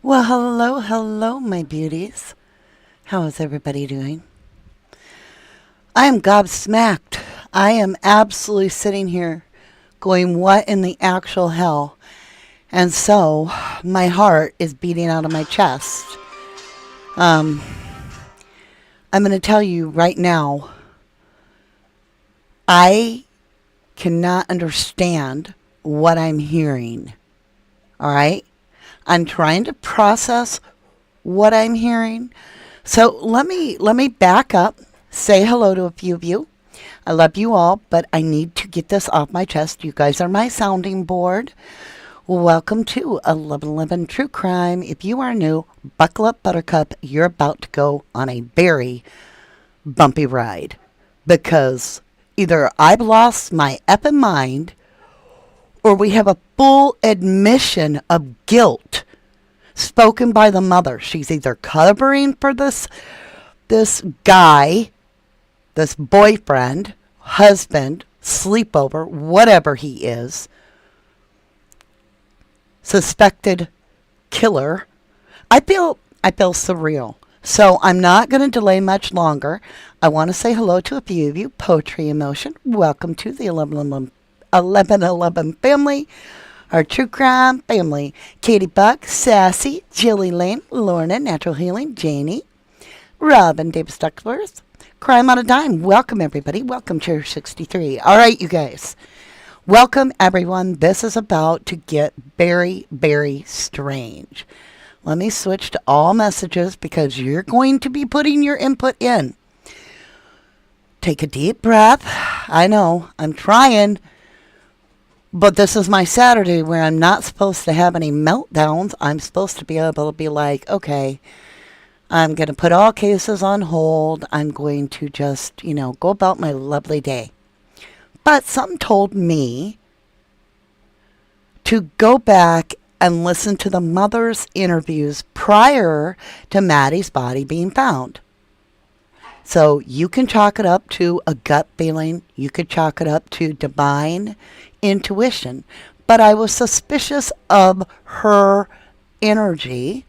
Well, hello, hello, my beauties. How is everybody doing? I am gobsmacked. I am absolutely sitting here going, what in the actual hell? And so my heart is beating out of my chest. Um, I'm going to tell you right now, I cannot understand what I'm hearing. All right? I'm trying to process what I'm hearing. So let me back up, say hello to a few of you. I love you all, but I need to get this off my chest. You guys are my sounding board. Welcome to 1111 True Crime. If you are new, buckle up, Buttercup. You're about to go on a very bumpy ride because either I've lost my effing mind or we have a full admission of guilt spoken by the mother. She's either covering for this guy, this boyfriend, husband, sleepover, whatever he is, suspected killer. I feel surreal. So I'm not going to delay much longer. I want to say hello to a few of you. Poetry Emotion, welcome to the 1111 family. Our true crime family. Katie Buck, Sassy, Jilly Lane, Lorna, Natural Healing, Janie, Robin, Davis Duckworth, Crime on a Dime. Welcome, everybody. Welcome, Chair 63. All right, you guys. Welcome, everyone. This is about to get very, very strange. Let me switch to all messages because you're going to be putting your input in. Take a deep breath. I know, I'm trying. But this is my Saturday where I'm not supposed to have any meltdowns. I'm supposed to be able to be like, okay, I'm going to put all cases on hold. I'm going to just, go about my lovely day. But something told me to go back and listen to the mother's interviews prior to Maddie's body being found. So you can chalk it up to a gut feeling. You could chalk it up to divine intuition. But I was suspicious of her energy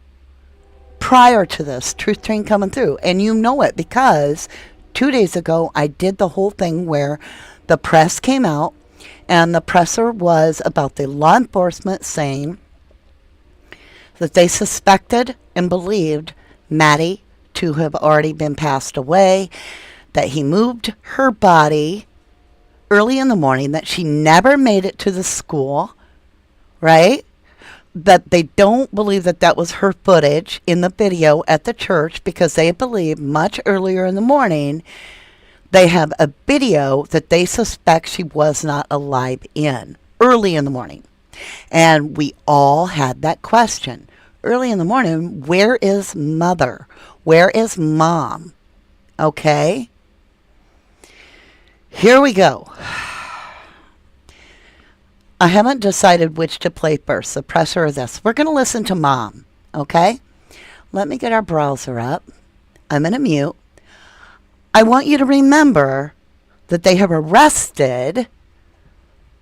prior to this truth train coming through. And you know it because 2 days ago I did the whole thing where the press came out and the presser was about the law enforcement saying that they suspected and believed Maddie to have already been passed away, that he moved her body early in the morning, that she never made it to the school, right? That they don't believe that that was her footage in the video at the church because they believe much earlier in the morning they have a video that they suspect she was not alive in early in the morning. And we all had that question. Early in the morning, where is mother? Where is mom? Okay. Here we go. I haven't decided which to play first, the presser or this. We're going to listen to mom. Okay. Let me get our browser up. I'm going to mute. I want you to remember that they have arrested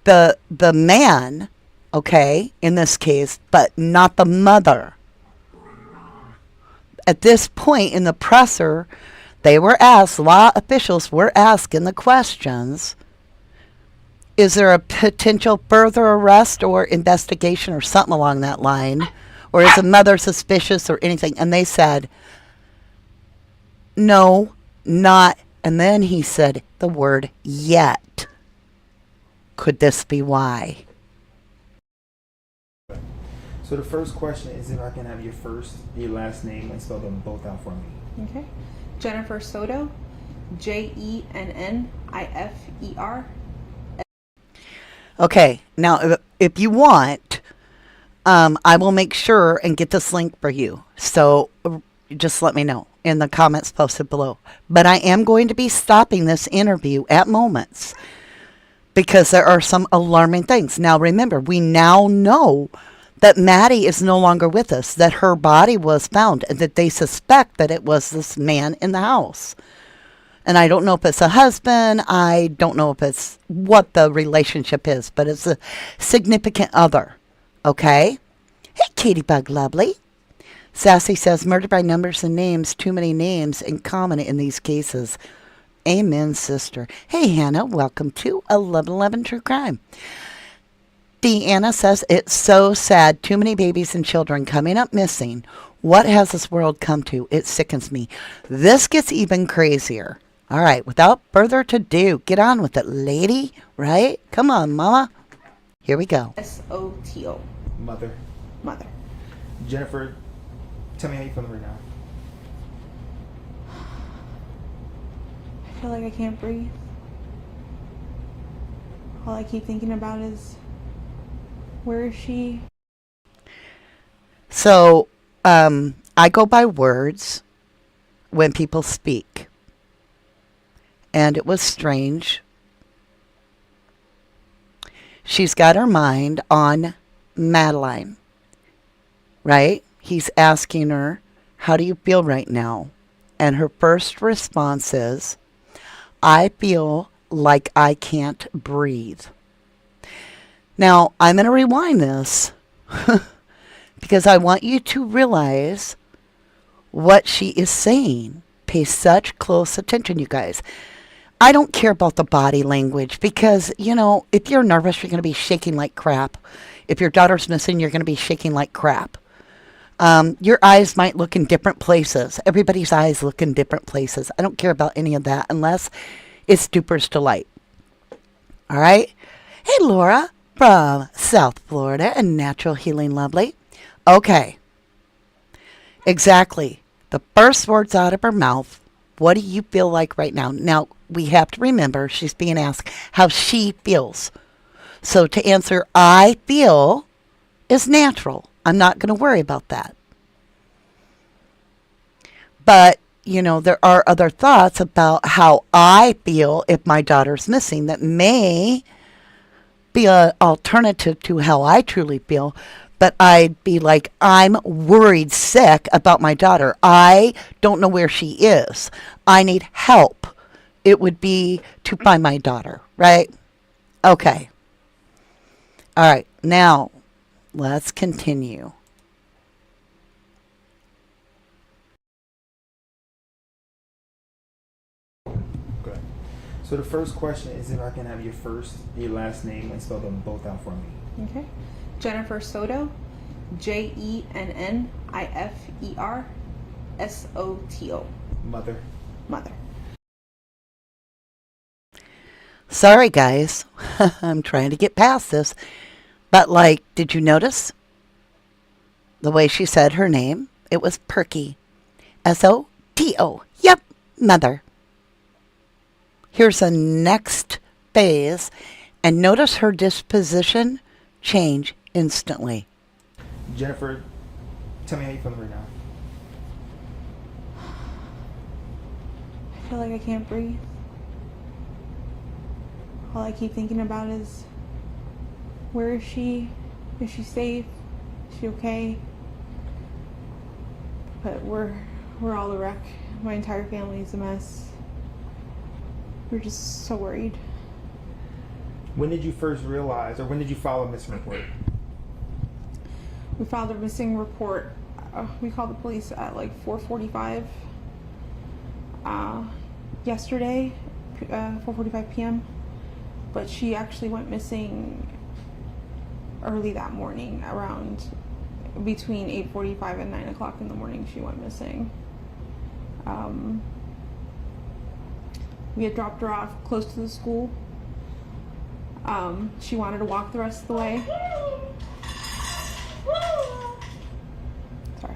the man, okay, in this case, but not the mother. At this point in the presser, they were asked, law officials were asking the questions, is there a potential further arrest or investigation or something along that line? Or is the mother suspicious or anything? And they said, no, not. And then he said the word yet. Could this be why? So the first question is if I can have your first, your last name, and spell them both out for me. Okay. Jennifer Soto, Jennifer. Okay. Now, if you want, I will make sure and get this link for you. So just let me know in the comments posted below. But I am going to be stopping this interview at moments because there are some alarming things. Now, remember, we now know that Maddie is no longer with us, that her body was found, and that they suspect that it was this man in the house. And I don't know if it's a husband. I don't know if it's what the relationship is, but it's a significant other. Okay? Hey, Katie Bug Lovely. Sassy says, murder by numbers and names, too many names in common in these cases. Amen, sister. Hey, Hannah, welcome to 1111 True Crime. Deanna says, it's so sad. Too many babies and children coming up missing. What has this world come to? It sickens me. This gets even crazier. All right, without further ado, get on with it, lady. Right? Come on, mama. Here we go. Soto. Mother. Mother. Jennifer, tell me how you feeling right now. I feel like I can't breathe. All I keep thinking about is, where is she? So, I go by words when people speak. And it was strange. She's got her mind on Madeline, right? He's asking her, how do you feel right now? And her first response is, I feel like I can't breathe. Now, I'm going to rewind this because I want you to realize what she is saying. Pay such close attention, you guys. I don't care about the body language because, you know, if you're nervous, you're going to be shaking like crap. If your daughter's missing, you're going to be shaking like crap. Your eyes might look in different places. Everybody's eyes look in different places. I don't care about any of that unless it's Duper's Delight. All right? Hey, Laura from South Florida and Natural Healing Lovely. Okay. Exactly. The first words out of her mouth, what do you feel like right now? Now, we have to remember she's being asked how she feels. So to answer, I feel, is natural. I'm not going to worry about that. But, you know, there are other thoughts about how I feel if my daughter's missing that may be an alternative to how I truly feel. But I'd be like, I'm worried sick about my daughter. I don't know where she is. I need help. It would be to find my daughter, right? Okay. All right. Now, let's continue. Good. So the first question is if I can have your first, your last name and spell them both out for me. Okay. Jennifer Soto. Jenniffer Soto. Mother. Mother. Sorry, guys. I'm trying to get past this. But, like, did you notice the way she said her name? It was perky. Soto. Yep, mother. Here's the next phase. And notice her disposition change instantly. Jennifer, tell me how you feeling right now. I feel like I can't breathe. All I keep thinking about is, where is she? Is she safe? Is she okay? But we're all a wreck. My entire family is a mess. We're just so worried. When did you first realize, or when did you file a missing report? We filed a missing report. We called the police at like 4:45 yesterday, 4:45 p.m. But she actually went missing early that morning, around between 8:45 and 9 o'clock in the morning. She went missing. We had dropped her off close to the school. She wanted to walk the rest of the way. Sorry.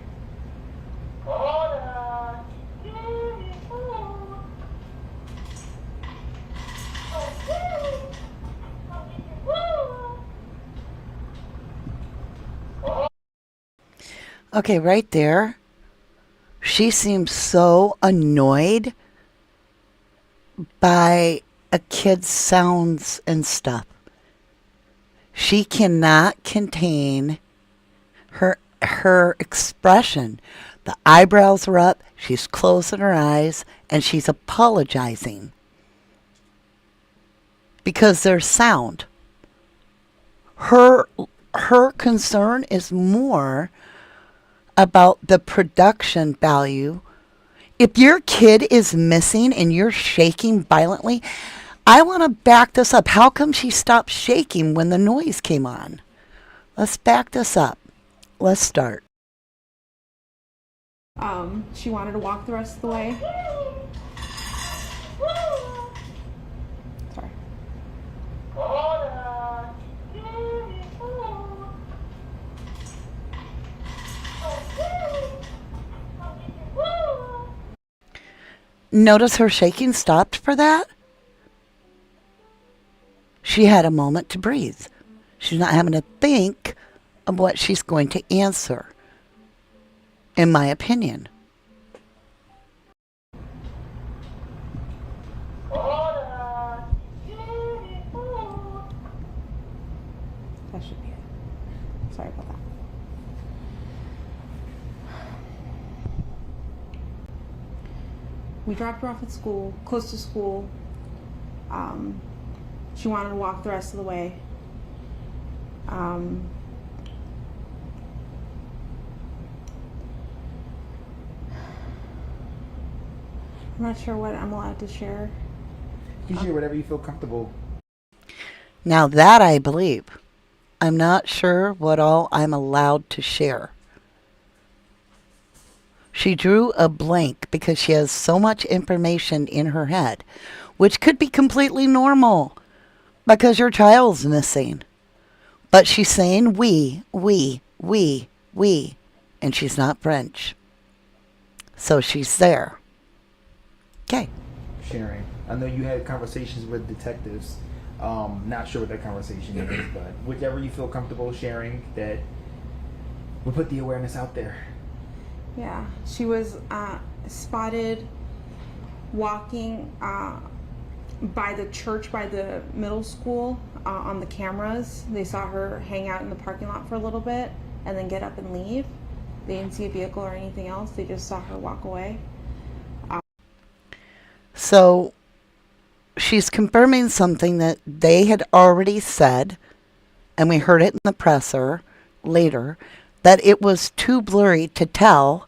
Okay, right there. She seems so annoyed by a kid's sounds and stuff. She cannot contain her expression. The eyebrows are up, she's closing her eyes, and she's apologizing. Because there's sound. Her concern is more about the production value. If your kid is missing and you're shaking violently, I want to back this up. How come she stopped shaking when the noise came on? Let's back this up. Let's start. She wanted to walk the rest of the way. Sorry. Notice her shaking stopped for that? She had a moment to breathe. She's not having to think of what she's going to answer, in my opinion. That should be it. Sorry about that. We dropped her off at school, close to school. She wanted to walk the rest of the way. I'm not sure what I'm allowed to share. You share whatever you feel comfortable. Now that I believe. I'm not sure what all I'm allowed to share. She drew a blank because she has so much information in her head, which could be completely normal because your child's missing. But she's saying we, and she's not French. So she's there. Okay. Sharing. I know you had conversations with detectives. Not sure what that conversation is, but whichever you feel comfortable sharing, that we'll put the awareness out there. Yeah, she was spotted walking by the church, by the middle school, on the cameras. They saw her hang out in the parking lot for a little bit and then get up and leave. They didn't see a vehicle or anything else. They just saw her walk away. So she's confirming something that they had already said, and we heard it in the presser later, that it was too blurry to tell.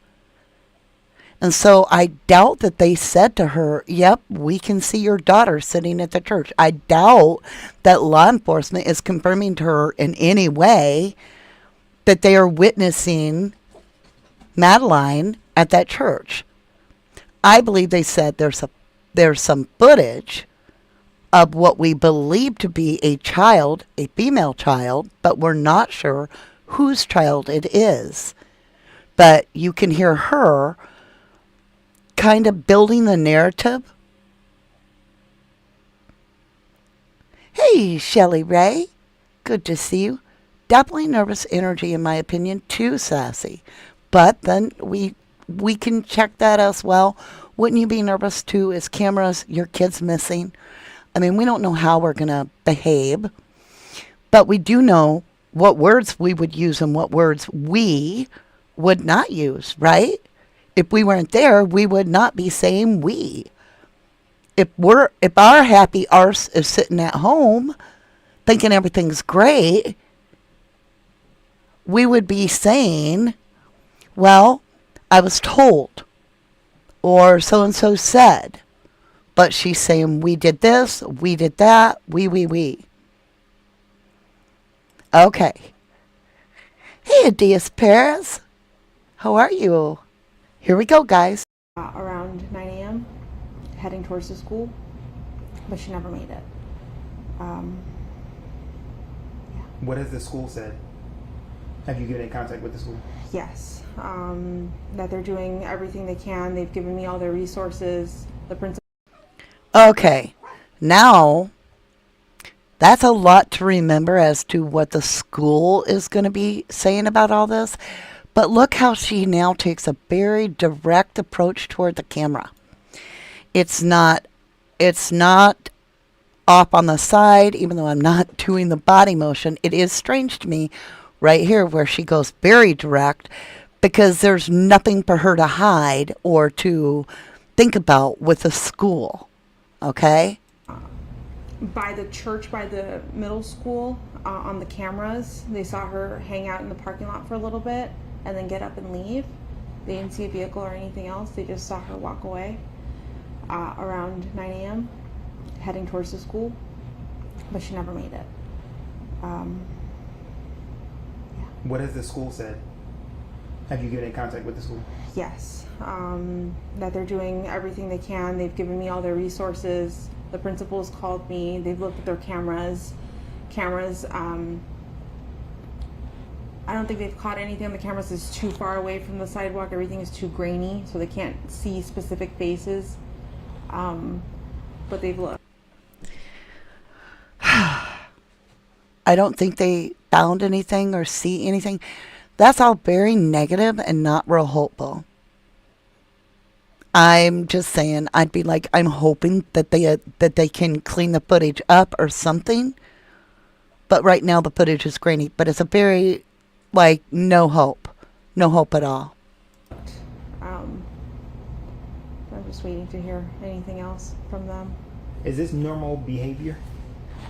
And so I doubt that they said to her, yep, we can see your daughter sitting at the church. I doubt that law enforcement is confirming to her in any way that they are witnessing Madeline at that church. I believe they said there's some footage of what we believe to be a child, a female child, but we're not sure whose child it is. But you can hear her kind of building the narrative. Hey, Shelly Ray. Good to see you. Definitely nervous energy, in my opinion, too sassy. But then we can check that as well. Wouldn't you be nervous too? Is cameras, your kid's missing? I mean, we don't know how we're going to behave, but we do know what words we would use and what words we would not use, right? If we weren't there, we would not be saying we. If our happy arse is sitting at home thinking everything's great, we would be saying, well, I was told, or so-and-so said. But she's saying, we did this, we did that, we. Okay. Hey, Adias Perez. How are you? Here we go, guys. Around 9 a.m., heading towards the school, but she never made it. Yeah. What has the school said? Have you given in contact with the school? Yes. That they're doing everything they can. They've given me all their resources. The principal. Okay. Now, that's a lot to remember as to what the school is going to be saying about all this. But look how she now takes a very direct approach toward the camera. It's not off on the side, even though I'm not doing the body motion. It is strange to me right here where she goes very direct because there's nothing for her to hide or to think about with the school. Okay? By the church, by the middle school, on the cameras, they saw her hang out in the parking lot for a little bit and then get up and leave. They didn't see a vehicle or anything else. They just saw her walk away around 9 a.m. heading towards the school, but she never made it. What has the school said? Have you given in contact with the school? Yes, that they're doing everything they can. They've given me all their resources. The principals called me. They've looked at their cameras. I don't think they've caught anything on the cameras is too far away from the sidewalk. Everything is too grainy, so they can't see specific faces. But they've looked. I don't think they found anything or see anything. That's all very negative and not real hopeful. I'm just saying, I'd be like, I'm hoping that they can clean the footage up or something. But right now the footage is grainy. But it's a very, like, no hope at all. I'm just waiting to hear anything else from them. Is this normal behavior?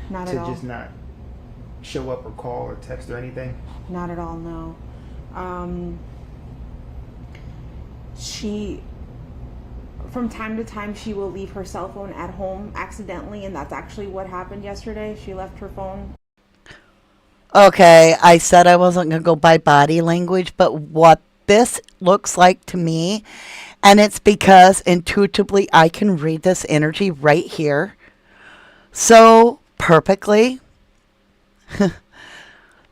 Not to at all. just not show up or call or text or anything? Not at all, no. She, from time to time, she will leave her cell phone at home accidentally, and that's actually what happened yesterday. She left her phone. Okay, I said I wasn't going to go by body language, but what this looks like to me, and it's because intuitively I can read this energy right here so perfectly.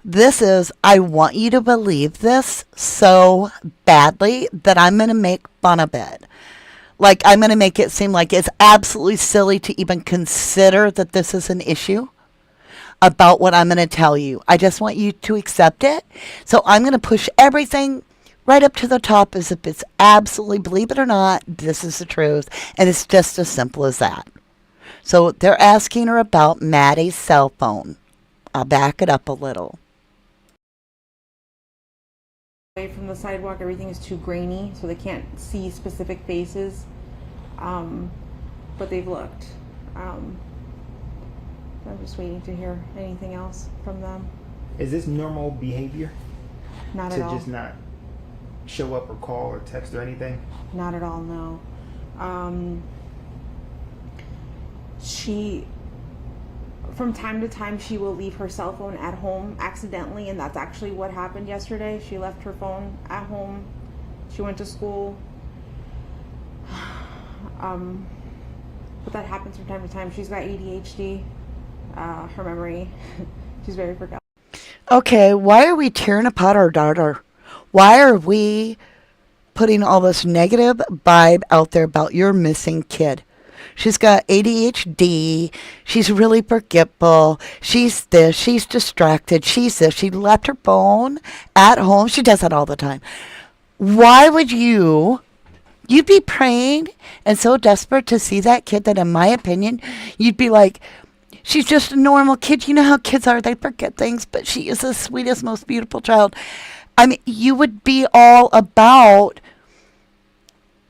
This is, I want you to believe this so badly that I'm going to make fun of it. Like, I'm going to make it seem like it's absolutely silly to even consider that this is an issue about what I'm going to tell you. I just want you to accept it. So I'm going to push everything right up to the top as if it's absolutely, believe it or not, this is the truth. And it's just as simple as that. So they're asking her about Maddie's cell phone. I'll back it up a little. Away from the sidewalk, everything is too grainy, so they can't see specific faces. But they've looked. I'm just waiting to hear anything else from them. Is this normal behavior? Not to at all. just not show up or call or text or anything? Not at all, no. She, from time to time, she will leave her cell phone at home accidentally, and that's actually what happened yesterday. She left her phone at home. She went to school. But that happens from time to time. She's got ADHD. Her memory, she's very forgetful. Okay, why are we tearing apart our daughter? Why are we putting all this negative vibe out there about your missing kid? She's got ADHD. She's really forgetful. She's this. She's distracted. She's this. She left her phone at home. She does that all the time. Why would you'd be praying and so desperate to see that kid that, in my opinion, you'd be like, she's just a normal kid. You know how kids are. They forget things, but she is the sweetest, most beautiful child. I mean, you would be all about,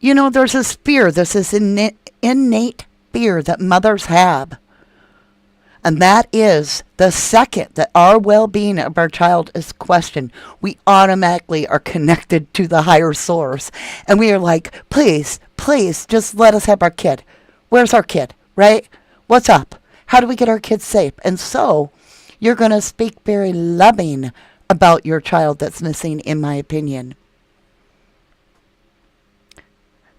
there's this fear. There's this innate fear that mothers have. And that is the second that our well-being of our child is questioned, we automatically are connected to the higher source. And we are like, please, just let us have our kid. Where's our kid, right? What's up? How do we get our kids safe? And so you're going to speak very loving about your child that's missing, in my opinion.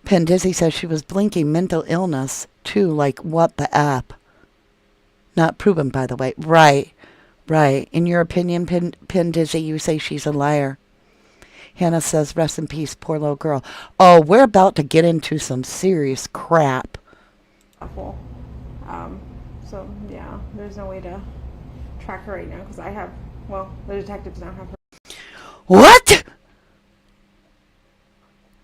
Pendizzy says she was blinking mental illness, too, like what the app. Not proven, by the way. Right. In your opinion, Pendizzy, you say she's a liar. Hannah says, rest in peace, poor little girl. Oh, we're about to get into some serious crap. Awful. So, yeah, there's no way to track her right now because the detectives now have her. What?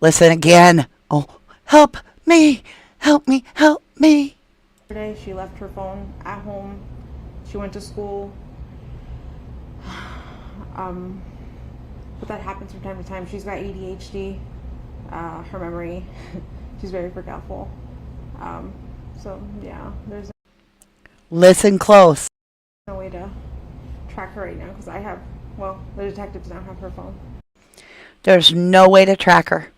Listen again. Oh, help me. Today, she left her phone at home. She went to school. But that happens from time to time. She's got ADHD. Her memory, she's very forgetful. So, yeah, there's Listen close. no way to track her right now because the detectives now have her phone. There's no way to track her.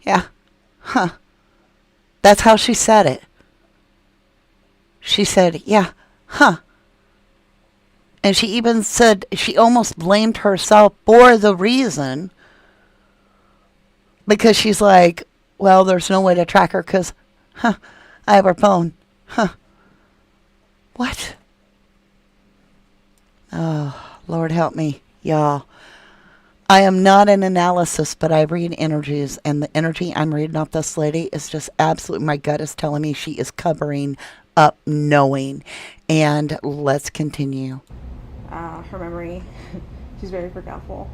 Yeah. Huh. That's how she said it. She said, yeah, huh. And she even said she almost blamed herself for the reason, because she's like, well, there's no way to track her because, huh, I have her phone. Huh. What? Oh, Lord help me, y'all. I am not an analysis, but I read energies, and the energy I'm reading off this lady is just absolutely, my gut is telling me she is covering up knowing. And let's continue. Her memory, she's very forgetful.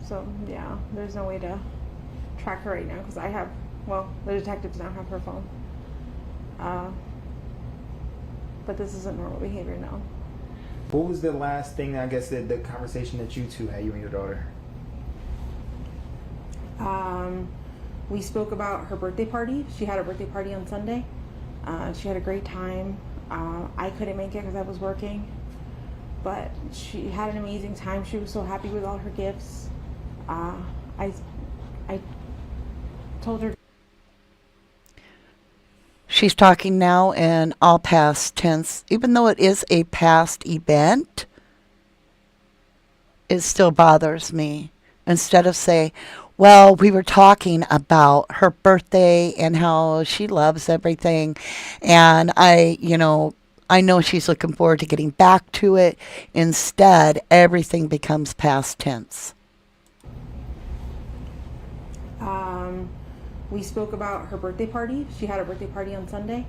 So yeah, there's no way to track her right now because the detectives now have her phone. But this isn't normal behavior now. What was the last thing, I guess, the conversation that you two had, you and your daughter? We spoke about her birthday party. She had a birthday party on Sunday. She had a great time. I couldn't make it because I was working. But she had an amazing time. She was so happy with all her gifts. I told her. She's talking now in all past tense. Even though it is a past event, it still bothers me. Instead of say, well, we were talking about her birthday and how she loves everything. And I know she's looking forward to getting back to it. Instead, everything becomes past tense. We spoke about her birthday party. She had a birthday party on Sunday.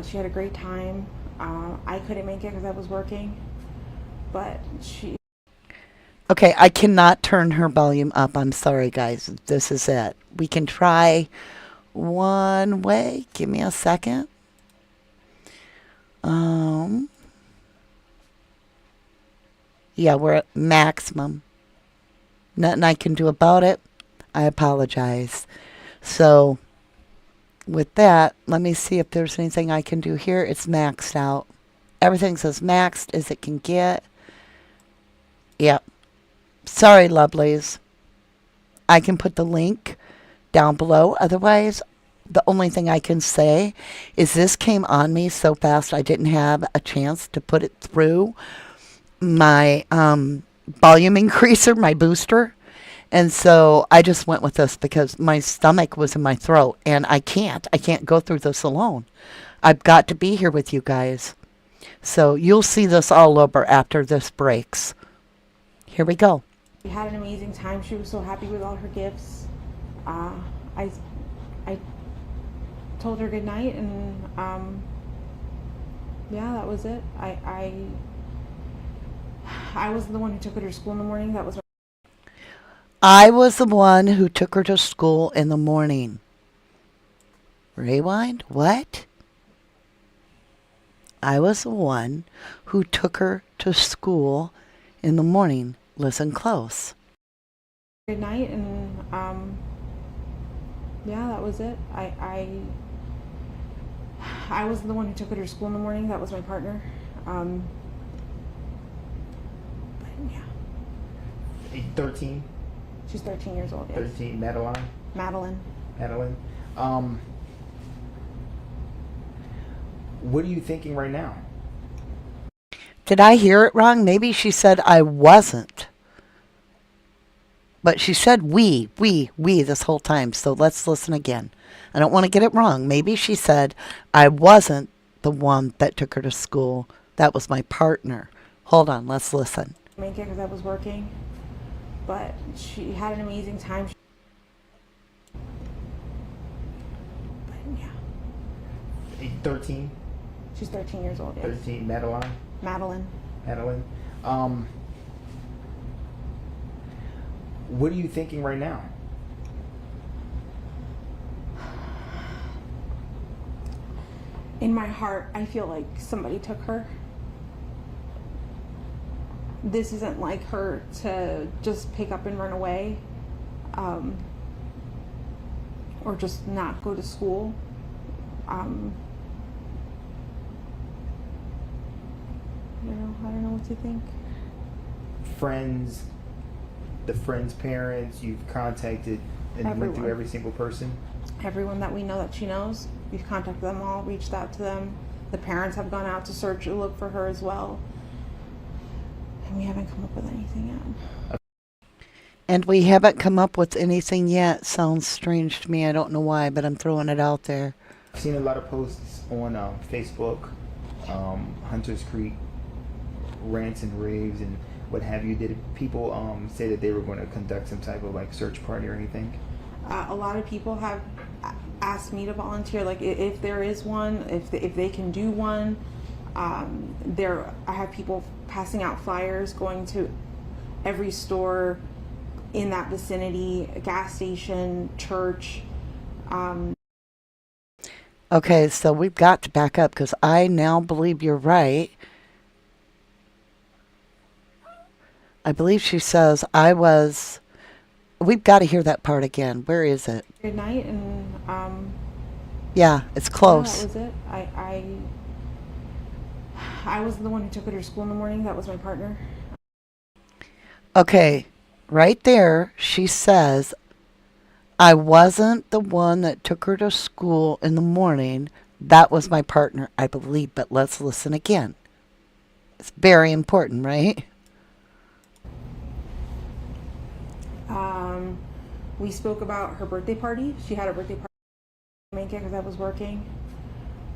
She had a great time. I couldn't make it because I was working. But she... Okay, I cannot turn her volume up. I'm sorry, guys. This is it. We can try one way. Give me a second. Yeah, we're at maximum. Nothing I can do about it. I apologize. So, with that, let me see if there's anything I can do here. It's maxed out. Everything's as maxed as it can get. Yep. Sorry, lovelies. I can put the link down below. Otherwise, the only thing I can say is this came on me so fast I didn't have a chance to put it through my volume increaser, my booster. And so I just went with this because my stomach was in my throat and I can't go through this alone. I've got to be here with you guys. So you'll see this all over after this breaks. Here we go. She had an amazing time. She was so happy with all her gifts. I told her good night and yeah, that was it. I was the one who took her to school in the morning. I was the one who took her to school in the morning. Rewind? What? I was the one who took her to school in the morning. Listen close. Good night and yeah, that was it. I was the one who took her to school in the morning. That was my partner. But yeah. 13? She's 13 years old. Yes. 13. Madeline? Madeline. What are you thinking right now? Did I hear it wrong? Maybe she said I wasn't. But she said we this whole time. So let's listen again. I don't want to get it wrong. Maybe she said I wasn't the one that took her to school. That was my partner. Hold on, let's listen. Make it because I was working. But she had an amazing time. But yeah. 13? She's 13 years old. Yes. 13. Madeline? Madeline. What are you thinking right now? In my heart, I feel like somebody took her. This isn't like her to just pick up and run away, or just not go to school. I don't know what to think. Friends the friends' parents. You've contacted and went through Everyone. every single person. Everyone that we know that she knows, we've contacted them all, reached out to them. The parents have gone out to search and look for her as well. And we haven't come up with anything yet. And we haven't come up with anything yet. Sounds strange to me. I don't know why, but I'm throwing it out there. I've seen a lot of posts on Facebook, Hunters Creek rants and raves and what have you. Did people say that they were going to conduct some type of like search party or anything? A lot of people have asked me to volunteer, like if there is one, if they can do one. I have people passing out flyers, going to every store in that vicinity, a gas station, church. Okay, so we've got to back up because I now believe you're right. I believe she says I was. We've got to hear that part again. Where is it? Good night, and Yeah, it's yeah, close. that was it. I was the one who took her to school in the morning. That was my partner. Okay, right there, she says, I wasn't the one that took her to school in the morning. That was my partner, I believe. But let's listen again. It's very important, right? We spoke about her birthday party. She had a birthday party. I didn't make it because I was working.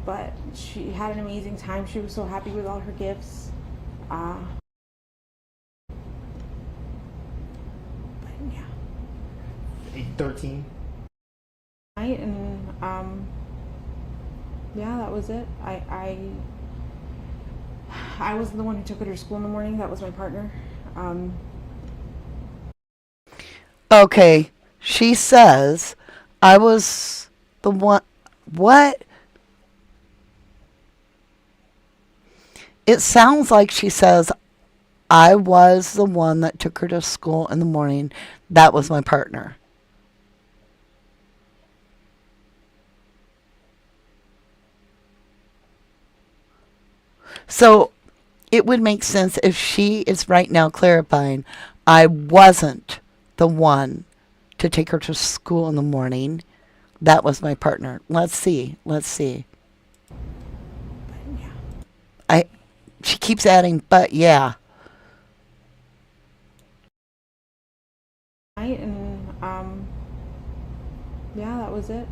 But she had an amazing time. She was so happy with all her gifts. But yeah. 13. Night, and yeah, that was it. I was the one who took her to school in the morning. That was my partner. Okay, she says, I was the one. What? It sounds like she says, I was the one that took her to school in the morning. That was my partner. So it would make sense if she is right now clarifying, I wasn't the one to take her to school in the morning. That was my partner. Let's see. But yeah. She keeps adding, but yeah. Night, and yeah, that was it.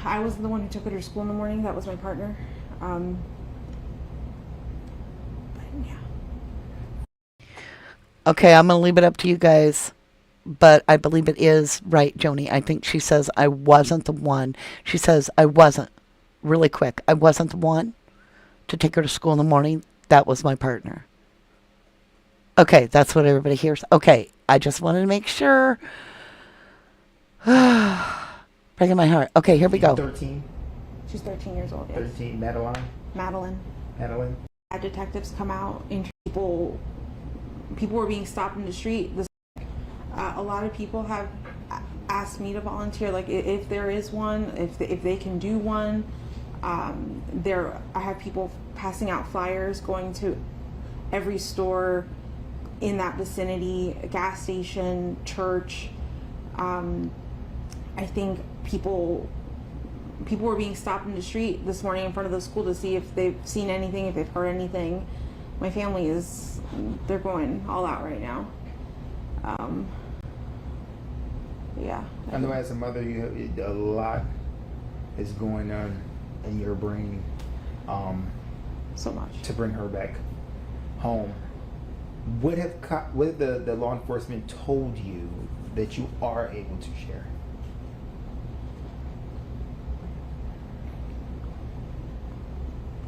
I was the one who took her to school in the morning. That was my partner. But yeah. Okay, I'm going to leave it up to you guys. But I believe it is right, Joni. I think she says, I wasn't the one. She says, I wasn't. Really quick. I wasn't the one to take her to school in the morning. That was my partner. Okay, that's what everybody hears. Okay, I just wanted to make sure. Breaking my heart. Okay, here we go. 13. She's 13 years old. Yes. 13. Madeline. Madeline. Had detectives come out, interview people were being stopped in the street. A lot of people have asked me to volunteer, like if there is one, if they can do one. I have people passing out flyers, going to every store in that vicinity, a gas station, church. I think people were being stopped in the street this morning in front of the school to see if they've seen anything, if they've heard anything. My family they're going all out right now. Yeah. I know as a mother, a lot is going on in your brain. So much. To bring her back home. What have the law enforcement told you that you are able to share?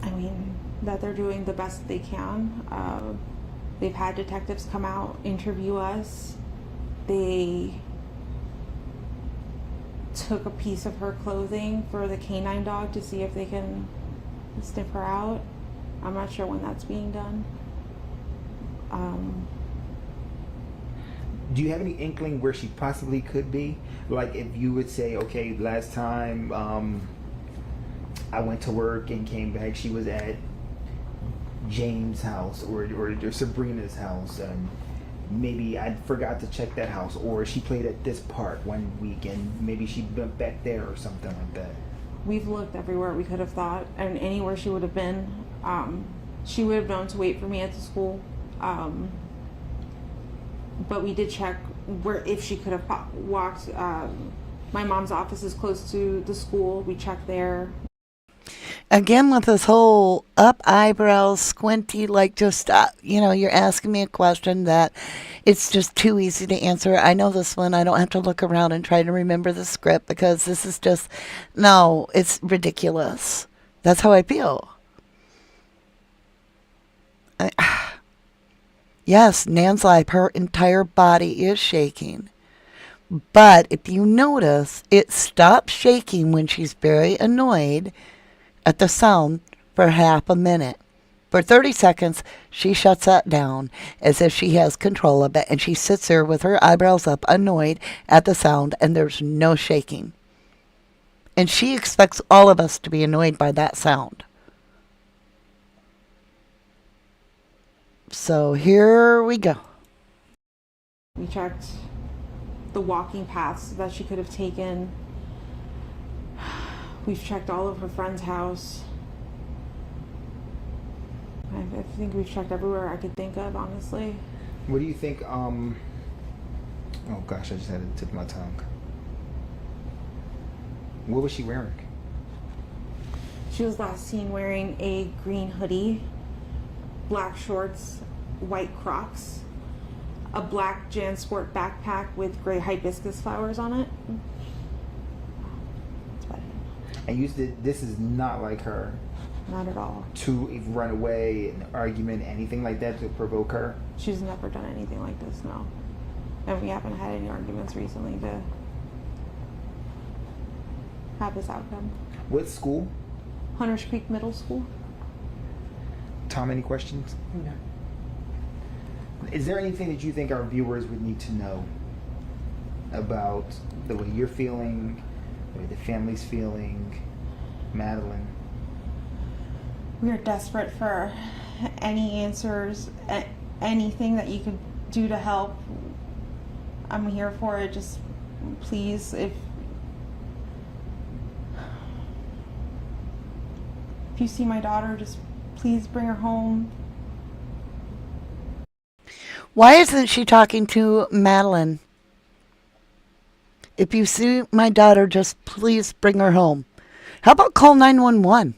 I mean, that they're doing the best they can. They've had detectives come out, interview us. They took a piece of her clothing for the canine dog to see if they can sniff her out. I'm not sure when that's being done. Do you have any inkling where she possibly could be? Like if you would say, okay, last time I went to work and came back, she was at James' house or Sabrina's house, and maybe I forgot to check that house, or she played at this park one weekend, maybe she went back there or something like that. We've looked everywhere we could have thought, and anywhere she would have been. She would have known to wait for me at the school. But we did check where if she could have walked. My mom's office is close to the school. We checked there. Again, with this whole up eyebrows, squinty, like just, you're asking me a question that it's just too easy to answer. I know this one. I don't have to look around and try to remember the script because this is just, no, it's ridiculous. That's how I feel. Yes, Nan's life, her entire body is shaking. But if you notice, it stops shaking when she's very annoyed at the sound for half a minute. For 30 seconds, she shuts that down as if she has control of it, and she sits there with her eyebrows up, annoyed at the sound, and there's no shaking. And she expects all of us to be annoyed by that sound. So here we go. We checked the walking paths that she could have taken. We've checked all of her friend's house. I think we've checked everywhere I could think of, honestly. What do you think, oh gosh, I just had it tip of my tongue. What was she wearing? She was last seen wearing a green hoodie, black shorts, white Crocs, a black JanSport backpack with gray hibiscus flowers on it. That's about it. And you said this is not like her. Not at all. To even run away, an argument, anything like that to provoke her? She's never done anything like this, no. And we haven't had any arguments recently to have this outcome. What school? Hunters Creek Middle School. Tom, any questions? No. Is there anything that you think our viewers would need to know about the way you're feeling, the way the family's feeling, Madeline? We are desperate for any answers, anything that you could do to help. I'm here for it. Just please, if you see my daughter, just please bring her home. Why isn't she talking to Madeline? If you see my daughter, just please bring her home. How about call 911?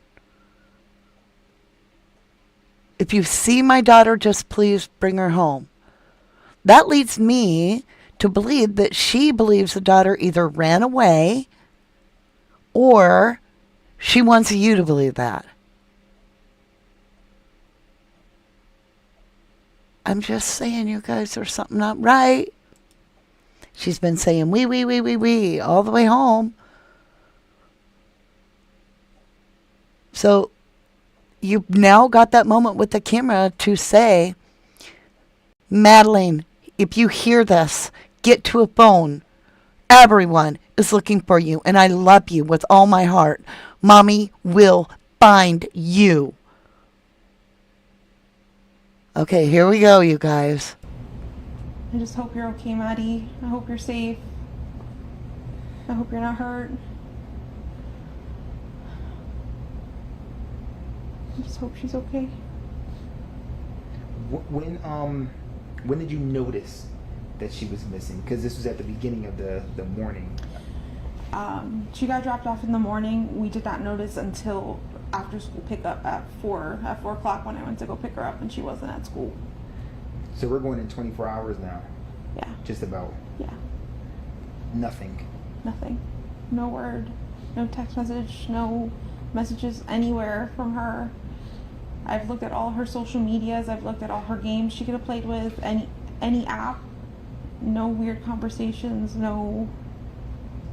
If you see my daughter, just please bring her home. That leads me to believe that she believes the daughter either ran away or she wants you to believe that. I'm just saying, you guys, there's something not right. She's been saying we all the way home. So you've now got that moment with the camera to say, Madeline, if you hear this, get to a phone. Everyone is looking for you, and I love you with all my heart. Mommy will find you. Okay, here we go, you guys. I just hope you're okay, Maddie. I hope you're safe. I hope you're not hurt. I just hope she's okay. When did you notice that she was missing? Because this was at the beginning of the morning. She got dropped off in the morning. We did not notice until after school pickup at 4 o'clock when I went to go pick her up, and she wasn't at school. So we're going in 24 hours now. Yeah. Just about. Yeah. Nothing. Nothing. No word. No text message. No messages anywhere from her. I've looked at all her social medias. I've looked at all her games she could have played with. Any app. No weird conversations.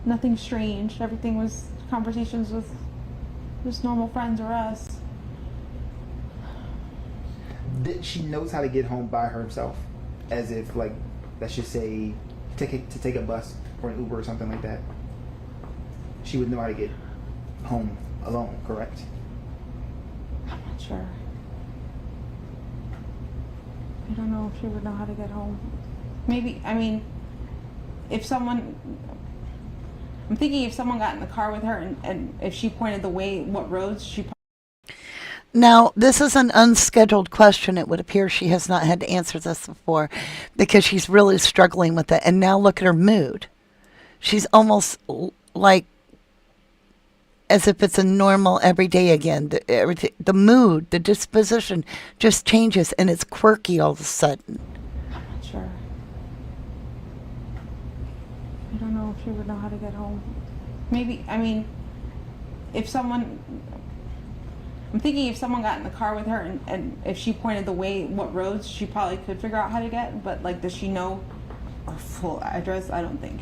Nothing strange. Everything was conversations with just normal friends or us. She knows how to get home by herself, as if, like, let's just say, to take a bus or an Uber or something like that. She would know how to get home alone, correct? I'm not sure. I don't know if she would know how to get home Maybe, I mean, if someone, I'm thinking if someone got in the car with her and if she pointed the way, what roads, she probably. Now, this is an unscheduled question. It would appear she has not had to answer this before because she's really struggling with it. And now look at her mood. She's almost like as if it's a normal everyday again. The mood, the disposition just changes and it's quirky all of a sudden. I'm not sure. I don't know if she would know how to get home. Maybe, I mean, if someone, I'm thinking if someone got in the car with her and if she pointed the way, what roads, she probably could figure out how to get. But like, does she know her full address? I don't think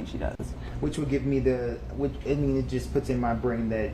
she does. Which would give me it just puts in my brain that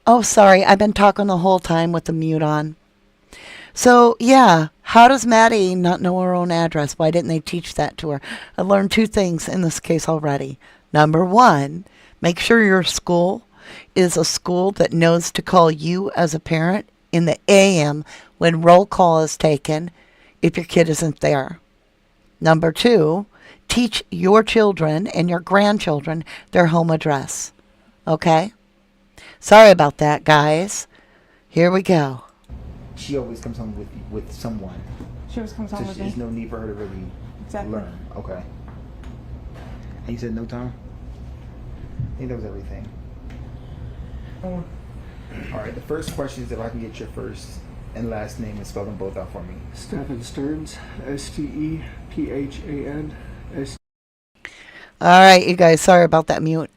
Oh, sorry. I've been talking the whole time with the mute on. So, yeah, how does Maddie not know her own address? Why didn't they teach that to her? I learned two things in this case already. Number one, make sure your school is a school that knows to call you as a parent in the AM when roll call is taken if your kid isn't there. Number two, teach your children and your grandchildren their home address. Okay? Sorry about that, guys. Here we go. she always comes home with someone. She always comes home So with me. there's no need for her to really Exactly. learn. Okay. And you said no time? I think that was everything. All right. The first question is if I can get your first and last name and spell them both out for me. Stephen Stearns, Stephan. All right, you guys, sorry about that mute.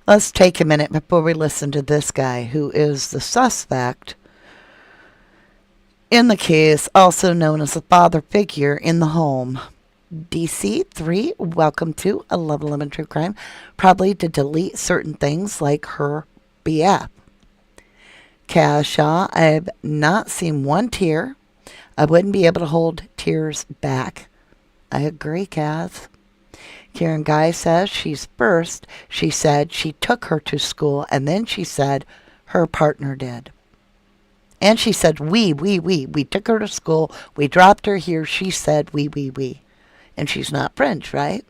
Let's take a minute before we listen to this guy who is the suspect in the case, also known as the father figure in the home. DC3, welcome to a Level Limit True Crime. Probably to delete certain things like her BF. Kaz Shaw, I've not seen one tear. I wouldn't be able to hold tears back. I agree, Kaz. Karen Guy says she's first. She said she took her to school, and then she said her partner did. And she said, we took her to school. We dropped her here. She said, we. And she's not French, right?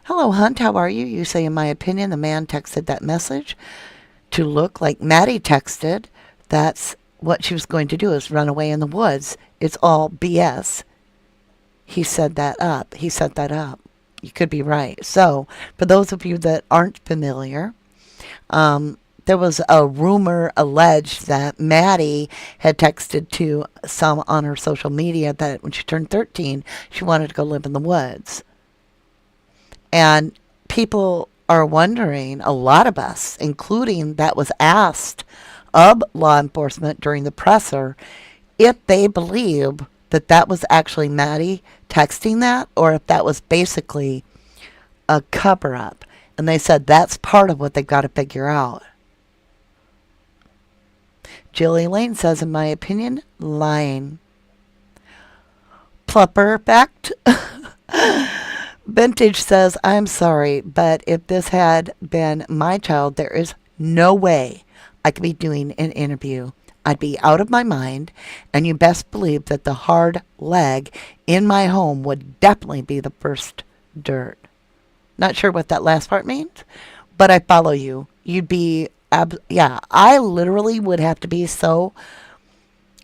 Hello, Hunt. How are you? You say, in my opinion, the man texted that message to look like Maddie texted. That's what she was going to do, is run away in the woods. It's all BS. He set that up. You could be right. So, for those of you that aren't familiar, there was a rumor alleged that Maddie had texted to some on her social media that when she turned 13, she wanted to go live in the woods. And people are wondering, a lot of us, including that was asked of law enforcement during the presser, if they believe that that was actually Maddie texting that, or if that was basically a cover-up. And they said that's part of what they've got to figure out. Jilly Lane says, in my opinion, lying. Plupper fact. Vintage says, I'm sorry, but if this had been my child, there is no way I could be doing an interview. I'd be out of my mind, and you best believe that the hard leg in my home would definitely be the first dirt. Not sure what that last part means, but I follow you. You'd be, I literally would have to be so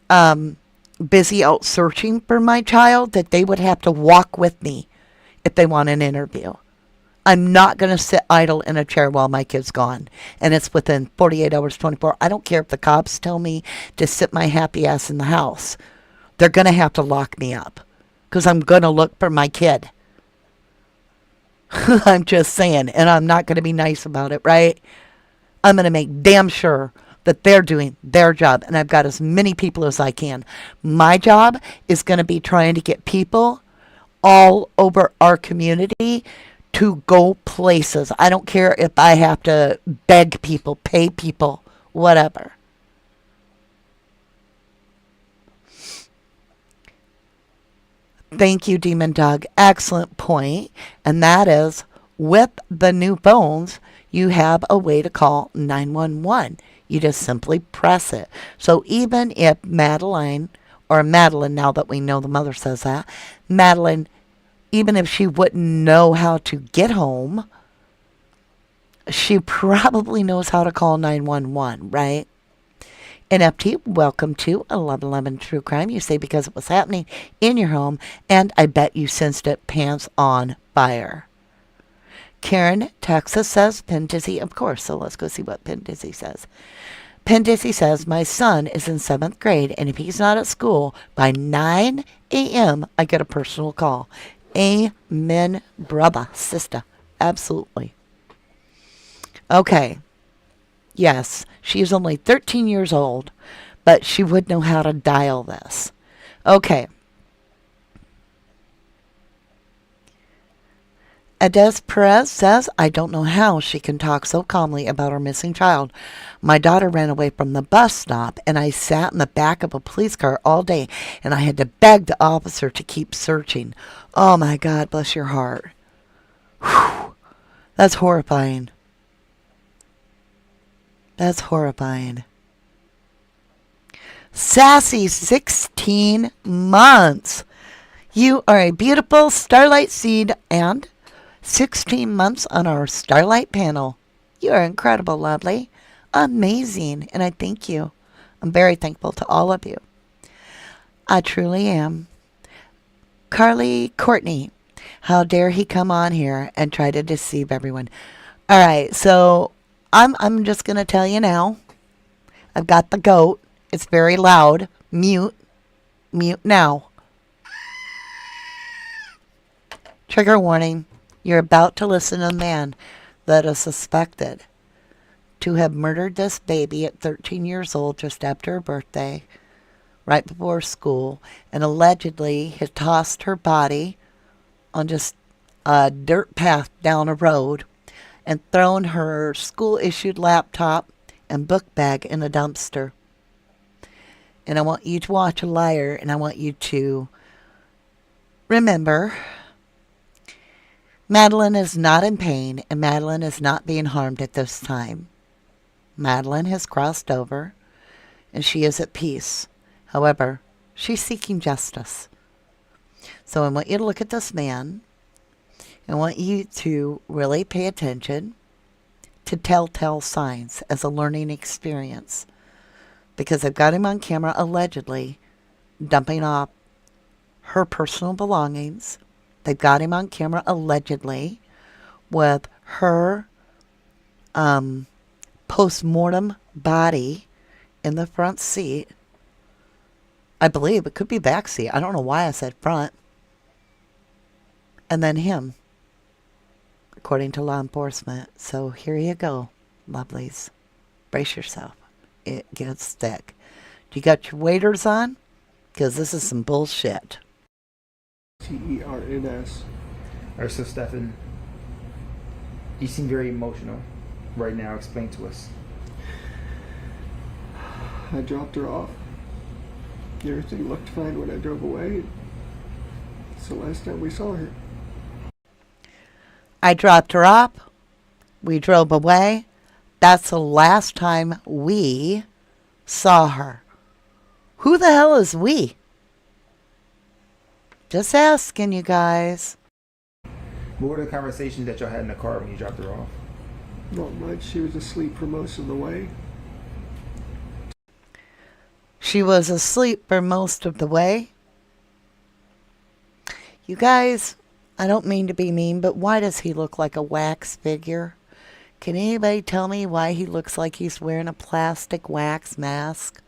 busy out searching for my child that they would have to walk with me if they want an interview. I'm not going to sit idle in a chair while my kid's gone. And it's within 48 hours, 24. I don't care if the cops tell me to sit my happy ass in the house. They're going to have to lock me up because I'm going to look for my kid. I'm just saying. And I'm not going to be nice about it, right? I'm going to make damn sure that they're doing their job. And I've got as many people as I can. My job is going to be trying to get people all over our community to go places. I don't care if I have to beg people, pay people, whatever. Thank you, Demon Doug. Excellent point. And that is, with the new phones, you have a way to call 911. You just simply press it. So even if Madeline, or Madeline, now that we know the mother says that, Madeline, even if she wouldn't know how to get home, she probably knows how to call 911, right? NFT, welcome to 1111 True Crime. You say because it was happening in your home, and I bet you sensed it pants on fire. Karen, Texas says, Pin Dizzy, of course, so let's go see what Pin Dizzy says. Pin Dizzy says, my son is in 7th grade, and if he's not at school by 9 a.m., I get a personal call. Amen, brother, sister. Absolutely. Okay. Yes, she's only 13 years old, but she would know how to dial this. Okay. Ades Perez says, I don't know how she can talk so calmly about her missing child. My daughter ran away from the bus stop, and I sat in the back of a police car all day, and I had to beg the officer to keep searching. Oh my God, bless your heart. Whew. That's horrifying. That's horrifying. Sassy, 16 months. You are a beautiful starlight seed and 16 months on our starlight panel. You are incredible, lovely. Amazing. And I thank you. I'm very thankful to all of you. I truly am. Carly Courtney, how dare he come on here and try to deceive everyone. All right, so I'm just going to tell you now. I've got the goat. It's very loud. Mute. Mute now. Trigger warning. You're about to listen to a man that is suspected to have murdered this baby at 13 years old just after her birthday, right before school, and allegedly has tossed her body on just a dirt path down a road and thrown her school-issued laptop and book bag in a dumpster. And I want you to watch a liar, and I want you to remember Madeline is not in pain, and Madeline is not being harmed at this time. Madeline has crossed over, and she is at peace. However, she's seeking justice. So I want you to look at this man. I want you to really pay attention to telltale signs as a learning experience. Because I've got him on camera allegedly dumping off her personal belongings. They've got him on camera allegedly with her post-mortem body in the front seat. I believe it could be back seat. I don't know why I said front. And then him, according to law enforcement. So here you go, lovelies. Brace yourself. It gets thick. Do you got your waders on? Because this is some bullshit. Terns. All right, so Stefan, you seem very emotional right now. Explain to us. I dropped her off. Everything looked fine when I drove away. It's the last time we saw her. I dropped her off. We drove away. That's the last time we saw her. Who the hell is we? Just asking, you guys. What were the conversations that y'all had in the car when you dropped her off? Not much. She was asleep for most of the way. She was asleep for most of the way. You guys, I don't mean to be mean, but why does he look like a wax figure? Can anybody tell me why he looks like he's wearing a plastic wax mask?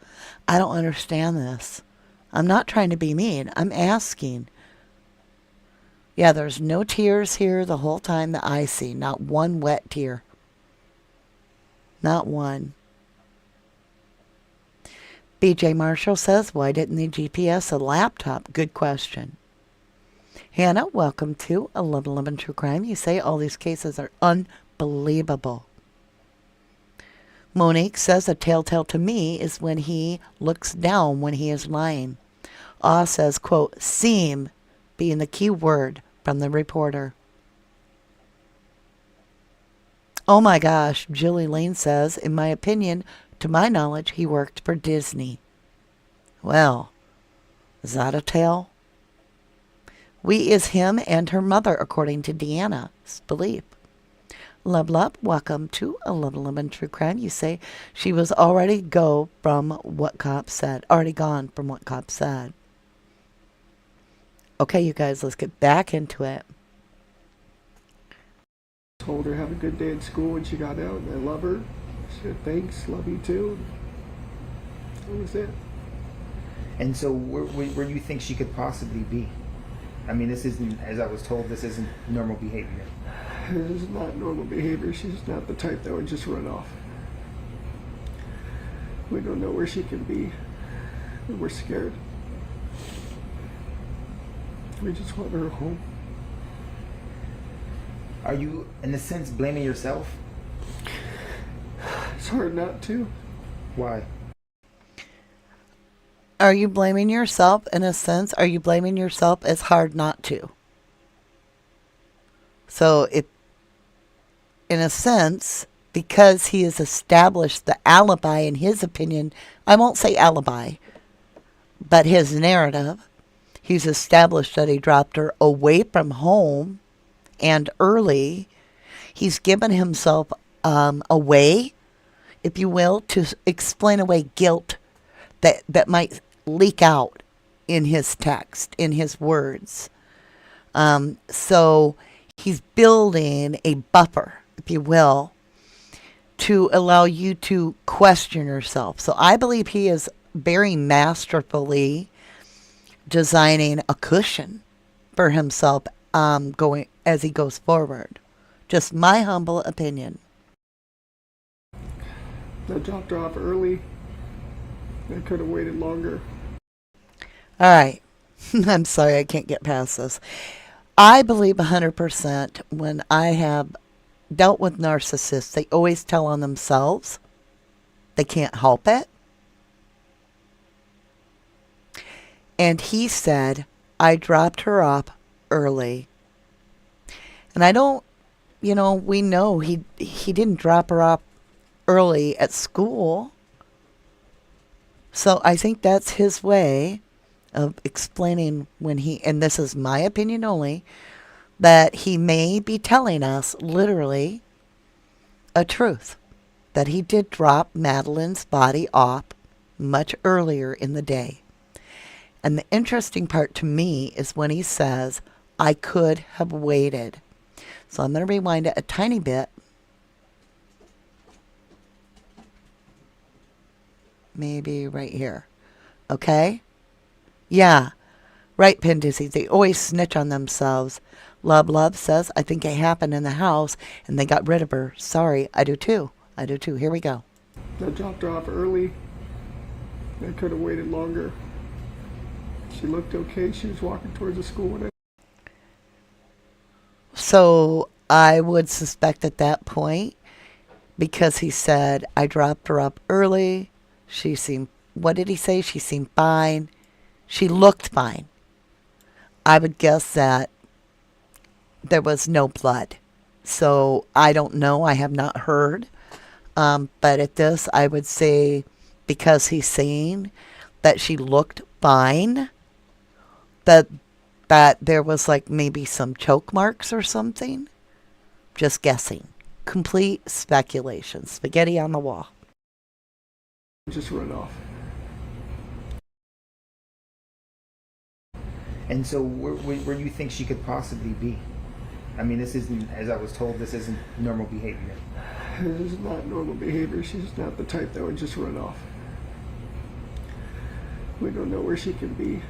I don't understand this. I'm not trying to be mean. I'm asking. Yeah, there's no tears here the whole time that I see. Not one wet tear. Not one. BJ Marshall says, why didn't they GPS a laptop? Good question. Hannah, welcome to 1111 True Crime. You say all these cases are unbelievable. Monique says a telltale to me is when he looks down when he is lying. Aw says, quote, seem being the key word from the reporter. Oh my gosh, Julie Lane says, in my opinion, to my knowledge, he worked for Disney. Well, is that a tale? We is him and her mother, according to Deanna's belief. Love, welcome to 1111 True Crime. You say she was already gone from what cop said. Okay, you guys, let's get back into it. Told her have a good day at school when she got out, and I love her. She said thanks, love you too. That was it. And so where do you think she could possibly be? I mean, this isn't, as I was told, this isn't normal behavior. This is not normal behavior. She's not the type that would just run off. We don't know where she can be. And we're scared. We just want her home. Are you, in a sense, blaming yourself? It's hard not to. Why? Are you blaming yourself in a sense? Are you blaming yourself? It's hard not to. So in a sense, because he has established the alibi in his opinion, I won't say alibi, but his narrative, he's established that he dropped her away from home and early. He's given himself away, if you will, to explain away guilt that might leak out in his text, in his words. So he's building a buffer, if you will, to allow you to question yourself. So I believe he is very masterfully designing a cushion for himself going as he goes forward. Just my humble opinion. I dropped her off early. I could have waited longer. All right. I'm sorry, I can't get past this. I believe 100% when I have dealt with narcissists, they always tell on themselves. They can't help it. And he said, I dropped her off early. And I don't, we know he didn't drop her off early at school. So I think that's his way of explaining when and this is my opinion only, that he may be telling us literally a truth. That he did drop Madeline's body off much earlier in the day. And the interesting part to me is when he says, I could have waited. So I'm going to rewind it a tiny bit. Maybe right here. Okay? Yeah. Right, Pin Dizzy. They always snitch on themselves. Love says, I think it happened in the house and they got rid of her. Sorry, I do too. Here we go. I dropped her off early. I could have waited longer. She looked okay. She was walking towards the school when I... So I would suspect at that point, because he said, I dropped her up early. She seemed, what did he say? She seemed fine. She looked fine. I would guess that there was no blood. So I don't know. I have not heard. But at this, I would say, because he's saying that she looked fine, that there was like maybe some choke marks or something. Just guessing. Complete speculation. Spaghetti on the wall. Just run off. And so where do you think she could possibly be? I mean, this isn't, as I was told, this isn't normal behavior. This is not normal behavior. She's not the type that would just run off. We don't know where she can be,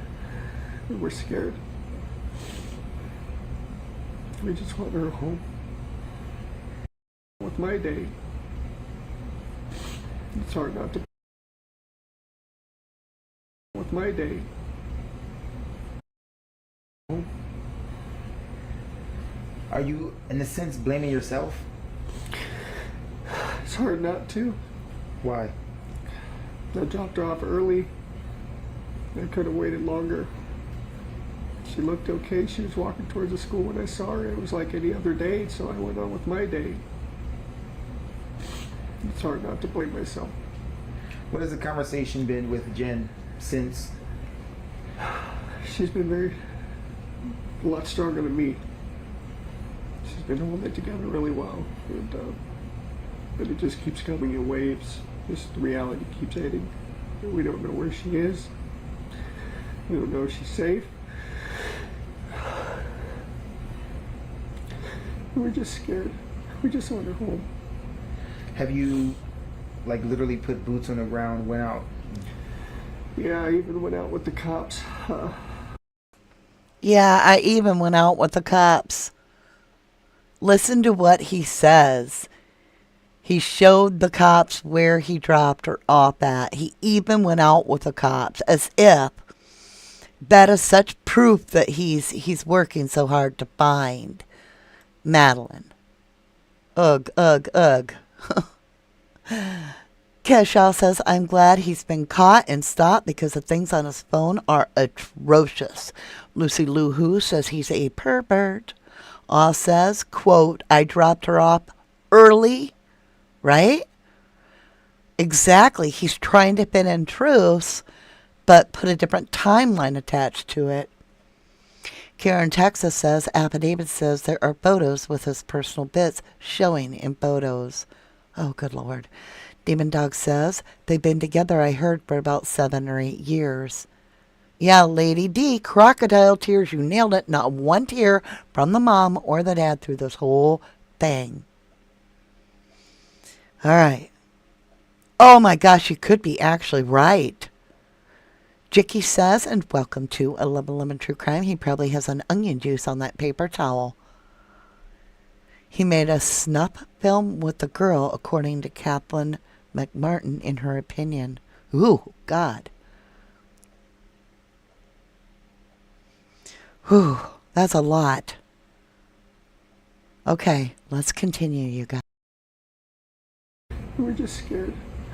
and we're scared. We just want her home. With my day, it's hard not to. With my day. Are you, in a sense, blaming yourself? It's hard not to. Why? I dropped her off early. I could have waited longer. She looked okay. She was walking towards the school when I saw her. It was like any other day, so I went on with my day. It's hard not to blame myself. What has the conversation been with Jen since? She's been a lot stronger than me. She's been holding it together really well, but it just keeps coming in waves. Just the reality keeps hitting. We don't know where she is. We don't know if she's safe. We're just scared. We just want her home. Have you, like, literally put boots on the ground, went out? Yeah, I even went out with the cops. Yeah, I even went out with the cops. Listen to what he says. He showed the cops where he dropped her off at. He even went out with the cops, as if that is such proof that he's working so hard to find Madeline. Ugh, ugh, ugh. Keshaw says, I'm glad he's been caught and stopped because the things on his phone are atrocious. Lucy Lou Who says he's a pervert. Aw says, quote, I dropped her off early, right? Exactly. He's trying to fit in truths, but put a different timeline attached to it. Karen Texas says, affidavit says there are photos with his personal bits showing in photos. Oh, good Lord. Demon Dog says, they've been together, I heard, for about 7 or 8 years. Yeah, Lady D, crocodile tears, you nailed it. Not one tear from the mom or the dad through this whole thing. All right. Oh my gosh, you could be actually right. Jicky says, and welcome to 11 True Crime. He probably has an onion juice on that paper towel. He made a snuff film with the girl, according to Kathleen McMartin, in her opinion. Ooh, God. Whew, that's a lot. Okay, let's continue, you guys. We're just scared.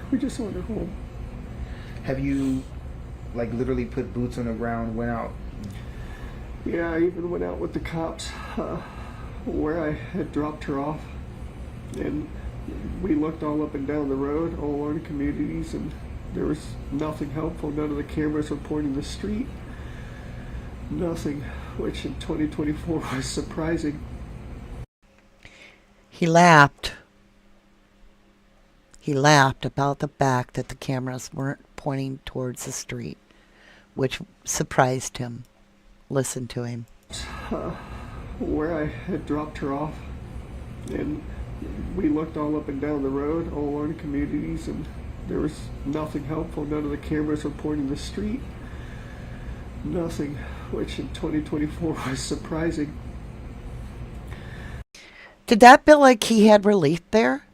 We just want her home. Have you, like, literally put boots on the ground, went out? Yeah, I even went out with the cops where I had dropped her off. And we looked all up and down the road, all along the communities, and there was nothing helpful. None of the cameras were pointing the street. Nothing, which in 2024 was surprising. He laughed. He laughed about the fact that the cameras weren't pointing towards the street, which surprised him. Listen to him. Where I had dropped her off, and we looked all up and down the road, all along the communities, and there was nothing helpful. None of the cameras were pointing the street. Nothing, which in 2024 was surprising. Did that feel like he had relief there?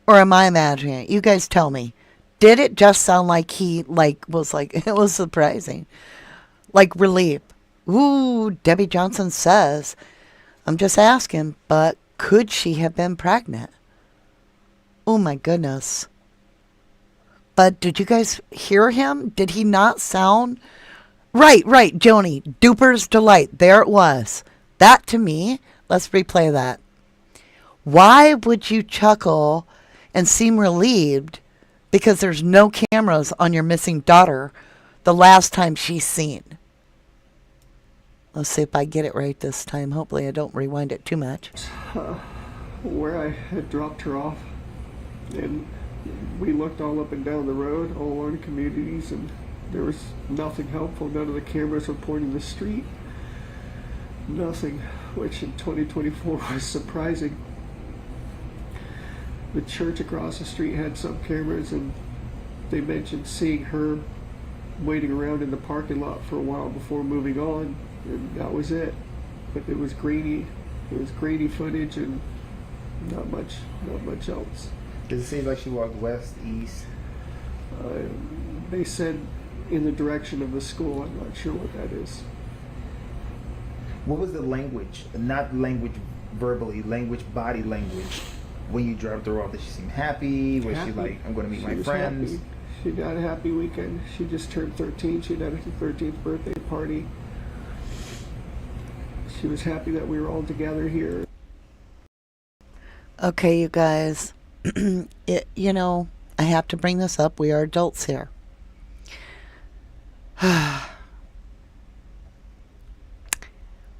Or am I imagining it? You guys tell me. Did it just sound like he was like, it was surprising? Like relief. Ooh, Debbie Johnson says, I'm just asking, but could she have been pregnant? Oh my goodness. But did you guys hear him? Did he not sound... Right, Joni. Duper's Delight. There it was. That to me, let's replay that. Why would you chuckle and seem relieved because there's no cameras on your missing daughter the last time she's seen? Let's see if I get it right this time. Hopefully I don't rewind it too much. Where I had dropped her off, and we looked all up and down the road, all along the communities, and there was nothing helpful. None of the cameras were pointing the street. Nothing, which in 2024 was surprising. The church across the street had some cameras, and they mentioned seeing her waiting around in the parking lot for a while before moving on, and that was it. But it was grainy. It was grainy footage, and not much else. Does it seem like she walked west, east? They said in the direction of the school. I'm not sure what that is. What was the language? Not language verbally, language, body language. When you dropped her off, did she seem happy? Was she like, I'm going to meet my friends? Happy. She had a happy weekend. She just turned 13. She had her 13th birthday party. She was happy that we were all together here. Okay, you guys. I have to bring this up. We are adults here.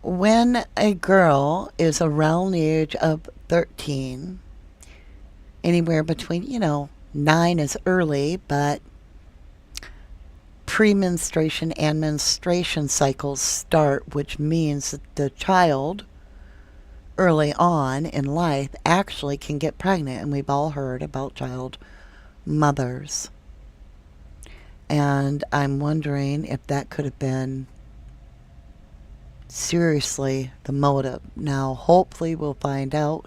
When a girl is around the age of 13, anywhere between, 9 is early, but premenstruation and menstruation cycles start, which means that the child early on in life actually can get pregnant. And we've all heard about child mothers. And I'm wondering if that could have been seriously the motive. Now, hopefully we'll find out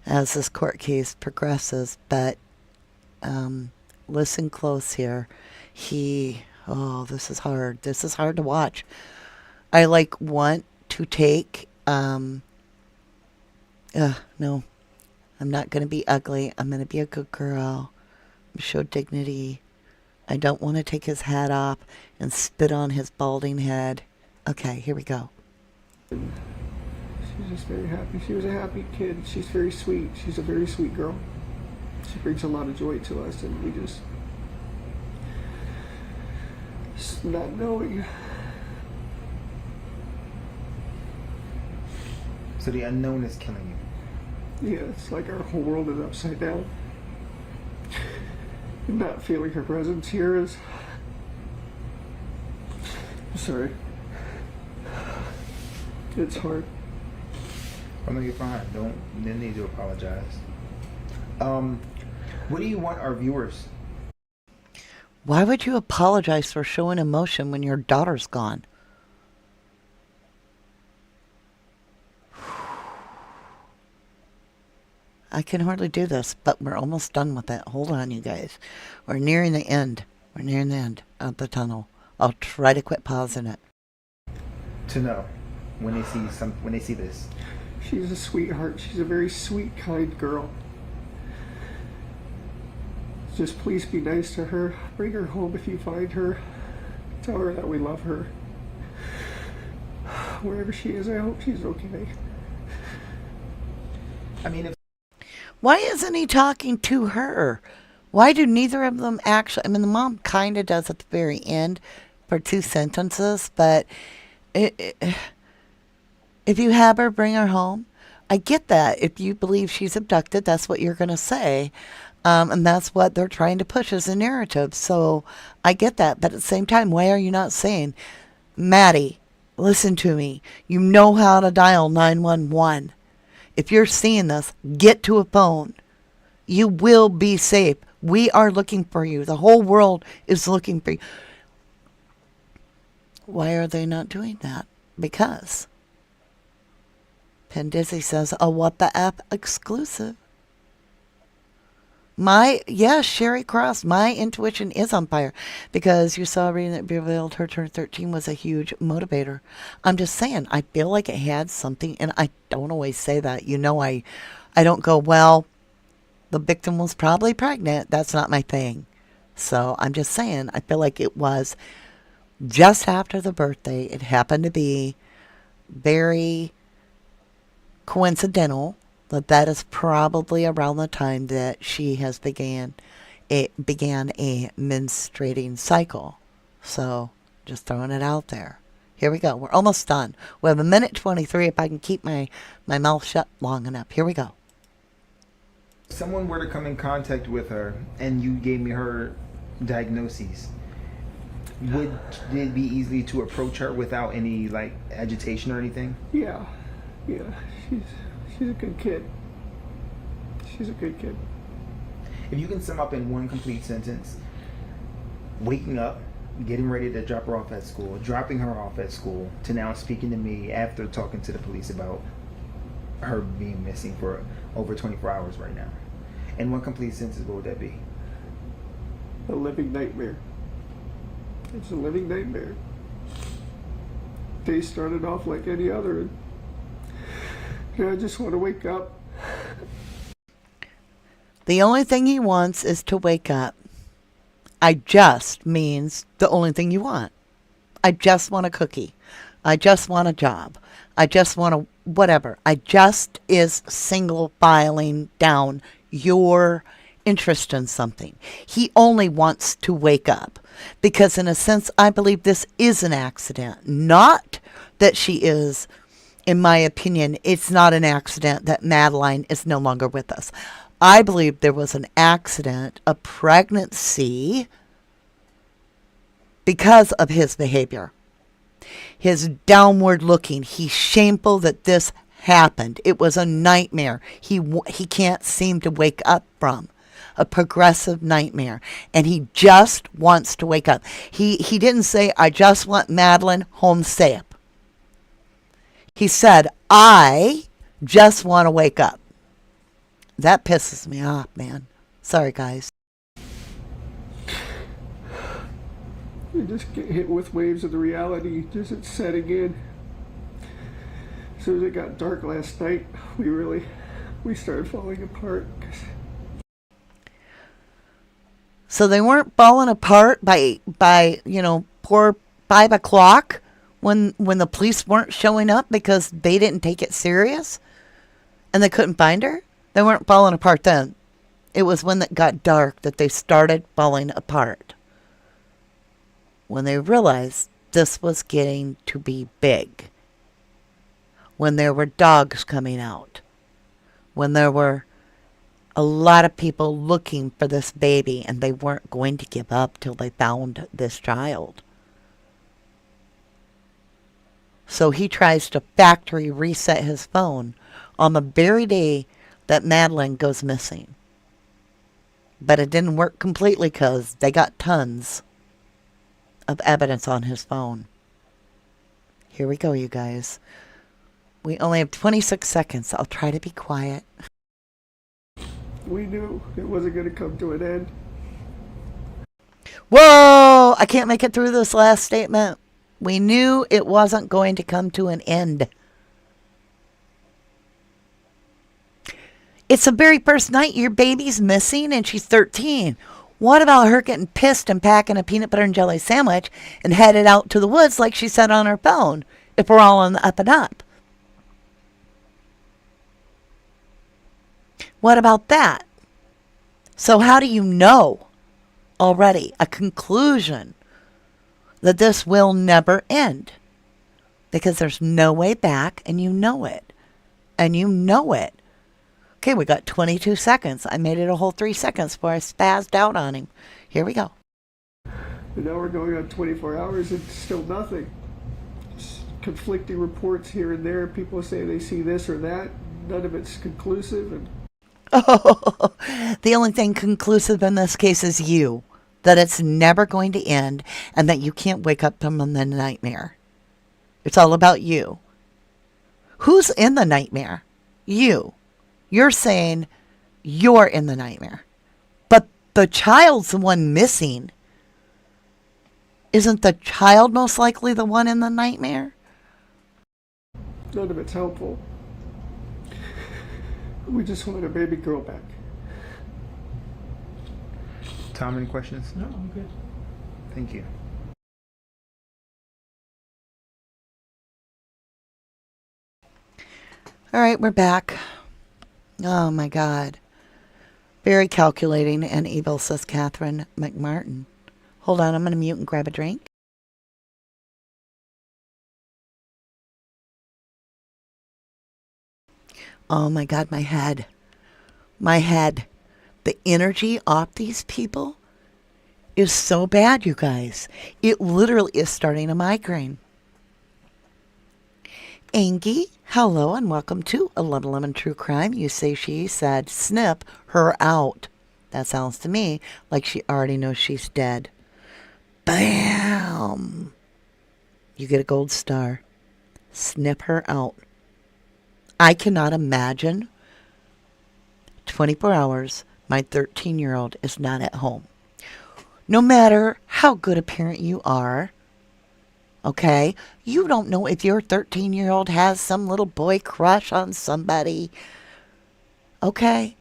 as this court case progresses, but listen close here. This is hard. This is hard to watch. I want to take, no, I'm not going to be ugly. I'm going to be a good girl. Show dignity. I don't want to take his hat off and spit on his balding head. Okay, here we go. She's just very happy. She was a happy kid. She's very sweet. She's a very sweet girl. She brings a lot of joy to us, and we just not knowing. So the unknown is killing you. Yeah, it's like our whole world is upside down. Not feeling her presence here is... Sorry. It's hard. I'm gonna get fine. Don't need to apologize. What do you want our viewers? Why would you apologize for showing emotion when your daughter's gone? I can hardly do this, but we're almost done with it. Hold on, you guys. We're nearing the end. We're nearing the end of the tunnel. I'll try to quit pausing it. To know when they see this. She's a sweetheart. She's a very sweet, kind girl. Just please be nice to her. Bring her home if you find her. Tell her that we love her. Wherever she is, I hope she's okay. I mean, Why isn't he talking to her? Why do neither of them actually... the mom kind of does at the very end for 2 sentences, but if you have her, bring her home. I get that. If you believe she's abducted, that's what you're going to say. And that's what they're trying to push as a narrative. So I get that. But at the same time, why are you not saying, Maddie, listen to me. You know how to dial 911. If you're seeing this, get to a phone. You will be safe. We are looking for you. The whole world is looking for you. Why are they not doing that? Because Pendizzi says, oh, what the F exclusive. Sherry Cross, my intuition is on fire because you saw reading that revealed her turn 13 was a huge motivator. I'm just saying, I feel like it had something, and I don't always say that. I don't go, well, the victim was probably pregnant. That's not my thing. So I'm just saying, I feel like it was just after the birthday. It happened to be very coincidental that is probably around the time that she began a menstruating cycle. So just throwing it out there. Here we go. We're almost done. We have 1:23 if I can keep my mouth shut long enough. Here we go. if someone were to come in contact with her and you gave me her diagnoses, Would it be easy to approach her without any like agitation or anything? Yeah, yeah. She's a good kid. She's a good kid. If you can sum up in one complete sentence, waking up, getting ready to drop her off at school, dropping her off at school, to now speaking to me after talking to the police about her being missing for over 24 hours right now. In one complete sentence, what would that be? A living nightmare. It's a living nightmare. Day started off like any other, and I just want to wake up. The only thing he wants is to wake up. I just means the only thing you want. I just want a cookie. I just want a job. I just want a whatever. I just is single filing down your interest in something. He only wants to wake up. Because in a sense, I believe this is an accident. Not that she is, in my opinion, it's not an accident that Madeline is no longer with us. I believe there was an accident, a pregnancy, because of his behavior. His downward looking. He's shameful that this happened. It was a nightmare he can't seem to wake up from. A progressive nightmare. And he just wants to wake up. He didn't say, I just want Madeline home safe. He said, I just want to wake up. That pisses me off, man. Sorry, guys. You just get hit with waves of the reality just it's setting in. As soon as it got dark last night, we started falling apart. So they weren't falling apart by poor 5 o'clock when the police weren't showing up because they didn't take it serious and they couldn't find her. They weren't falling apart then. It was when it got dark that they started falling apart. When they realized this was getting to be big. When there were dogs coming out. When there were a lot of people looking for this baby and they weren't going to give up till they found this child. So he tries to factory reset his phone on the very day that Madeline goes missing. But it didn't work completely because they got tons of evidence on his phone. Here we go, you guys. We only have 26 seconds. I'll try to be quiet. We knew it wasn't going to come to an end. Whoa! I can't make it through this last statement. We knew it wasn't going to come to an end. It's the very first night your baby's missing and she's 13. What about her getting pissed and packing a peanut butter and jelly sandwich and headed out to the woods like she said on her phone, if we're all on the up and up? What about that? So how do you know already a conclusion that this will never end? Because there's no way back and you know it. And you know it. Okay, we got 22 seconds. I made it a whole 3 seconds before I spazzed out on him. Here we go. And now we're going on 24 hours and still nothing. Just conflicting reports here and there. People say they see this or that. None of it's conclusive. And Oh, the only thing conclusive in this case is you. That it's never going to end and that you can't wake up from the nightmare. It's all about you. Who's in the nightmare? You. You're saying you're in the nightmare. But the child's the one missing. Isn't the child most likely the one in the nightmare? none of it's helpful. We just want our baby girl back. Tom, any questions? No, I'm good. Thank you. All right, we're back. Oh my God. Very calculating and evil, says Catherine McMartin. Hold on, I'm going to mute and grab a drink. Oh my God, my head. My head. The energy off these people is so bad, you guys. It literally is starting a migraine. Angie, hello and welcome to 11 True Crime. You say she said, snip her out. That sounds to me like she already knows she's dead. Bam! You get a gold star. Snip her out. I cannot imagine 24 hours my 13-year-old is not at home. No matter how good a parent you are, okay, you don't know if your 13-year-old has some little boy crush on somebody. Okay,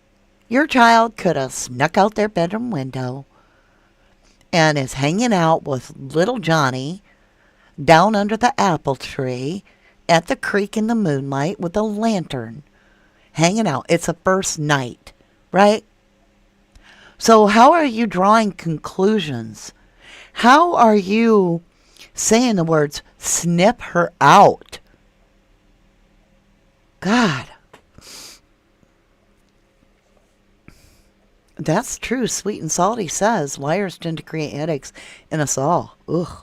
your child could have snuck out their bedroom window and is hanging out with little Johnny down under the apple tree at the creek in the moonlight with a lantern, hanging out. It's a first night, right? So how are you drawing conclusions? How are you saying the words, snip her out? God. That's true. Sweet and Salty says, liars tend to create headaches in us all. Ugh.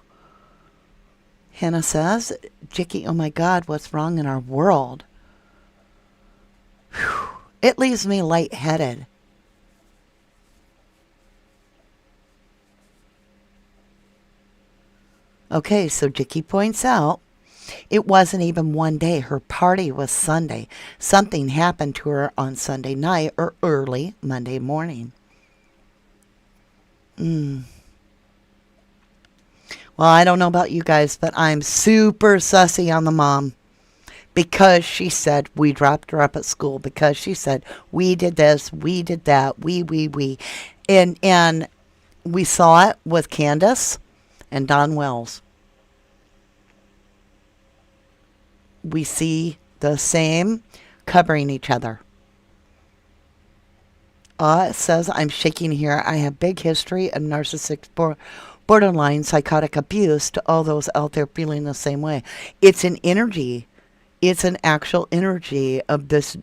Hannah says, Jicky, oh my God, what's wrong in our world? Whew. It leaves me lightheaded. Okay, so Jicky points out, it wasn't even one day. Her party was Sunday. Something happened to her on Sunday night or early Monday morning. Well, I don't know about you guys, but I'm super sussy on the mom. Because she said we dropped her up at school. Because she said we did this, we did that, we. And we saw it with Candace and Don Wells. We see the same covering each other. It says, I'm shaking here. I have big history of narcissistic borderline psychotic abuse to all those out there feeling the same way. It's an energy. It's an actual energy of this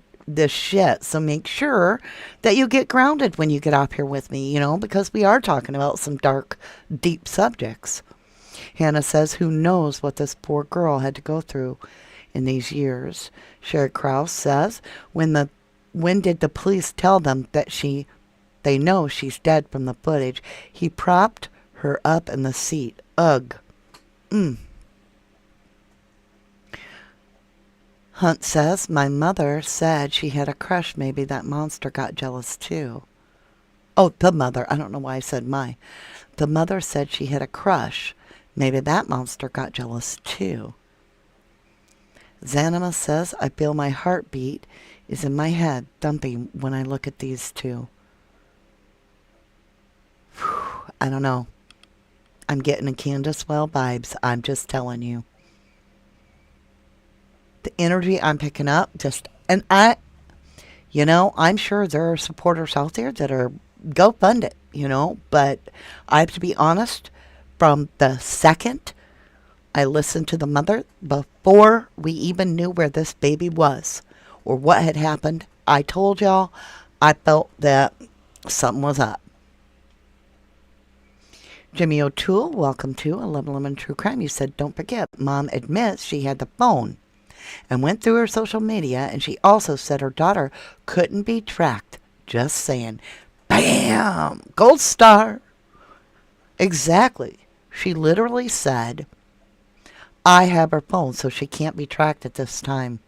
shit. So make sure that you get grounded when you get up here with me, because we are talking about some dark, deep subjects. Hannah says, who knows what this poor girl had to go through in these years. Sherry Krause says, when did the police tell them that they know she's dead from the footage? He propped her up in the seat. Ugh. Hunt says, my mother said she had a crush. Maybe that monster got jealous too. Oh, the mother. I don't know why I said my. The mother said she had a crush. Maybe that monster got jealous too. Zanima says, I feel my heartbeat is in my head thumping when I look at these two. Whew, I don't know. I'm getting a Candace Well vibes. I'm just telling you. The energy I'm picking up I'm sure there are supporters out there that are go fund it, but I have to be honest, from the second I listened to the mother, before we even knew where this baby was or what had happened, I told y'all I felt that something was up. Jimmy O'Toole, welcome to 11 True Crime. You said, don't forget, Mom admits she had the phone and went through her social media, and she also said her daughter couldn't be tracked. Just saying. Bam! Gold star. Exactly. She literally said, I have her phone, so she can't be tracked at this time.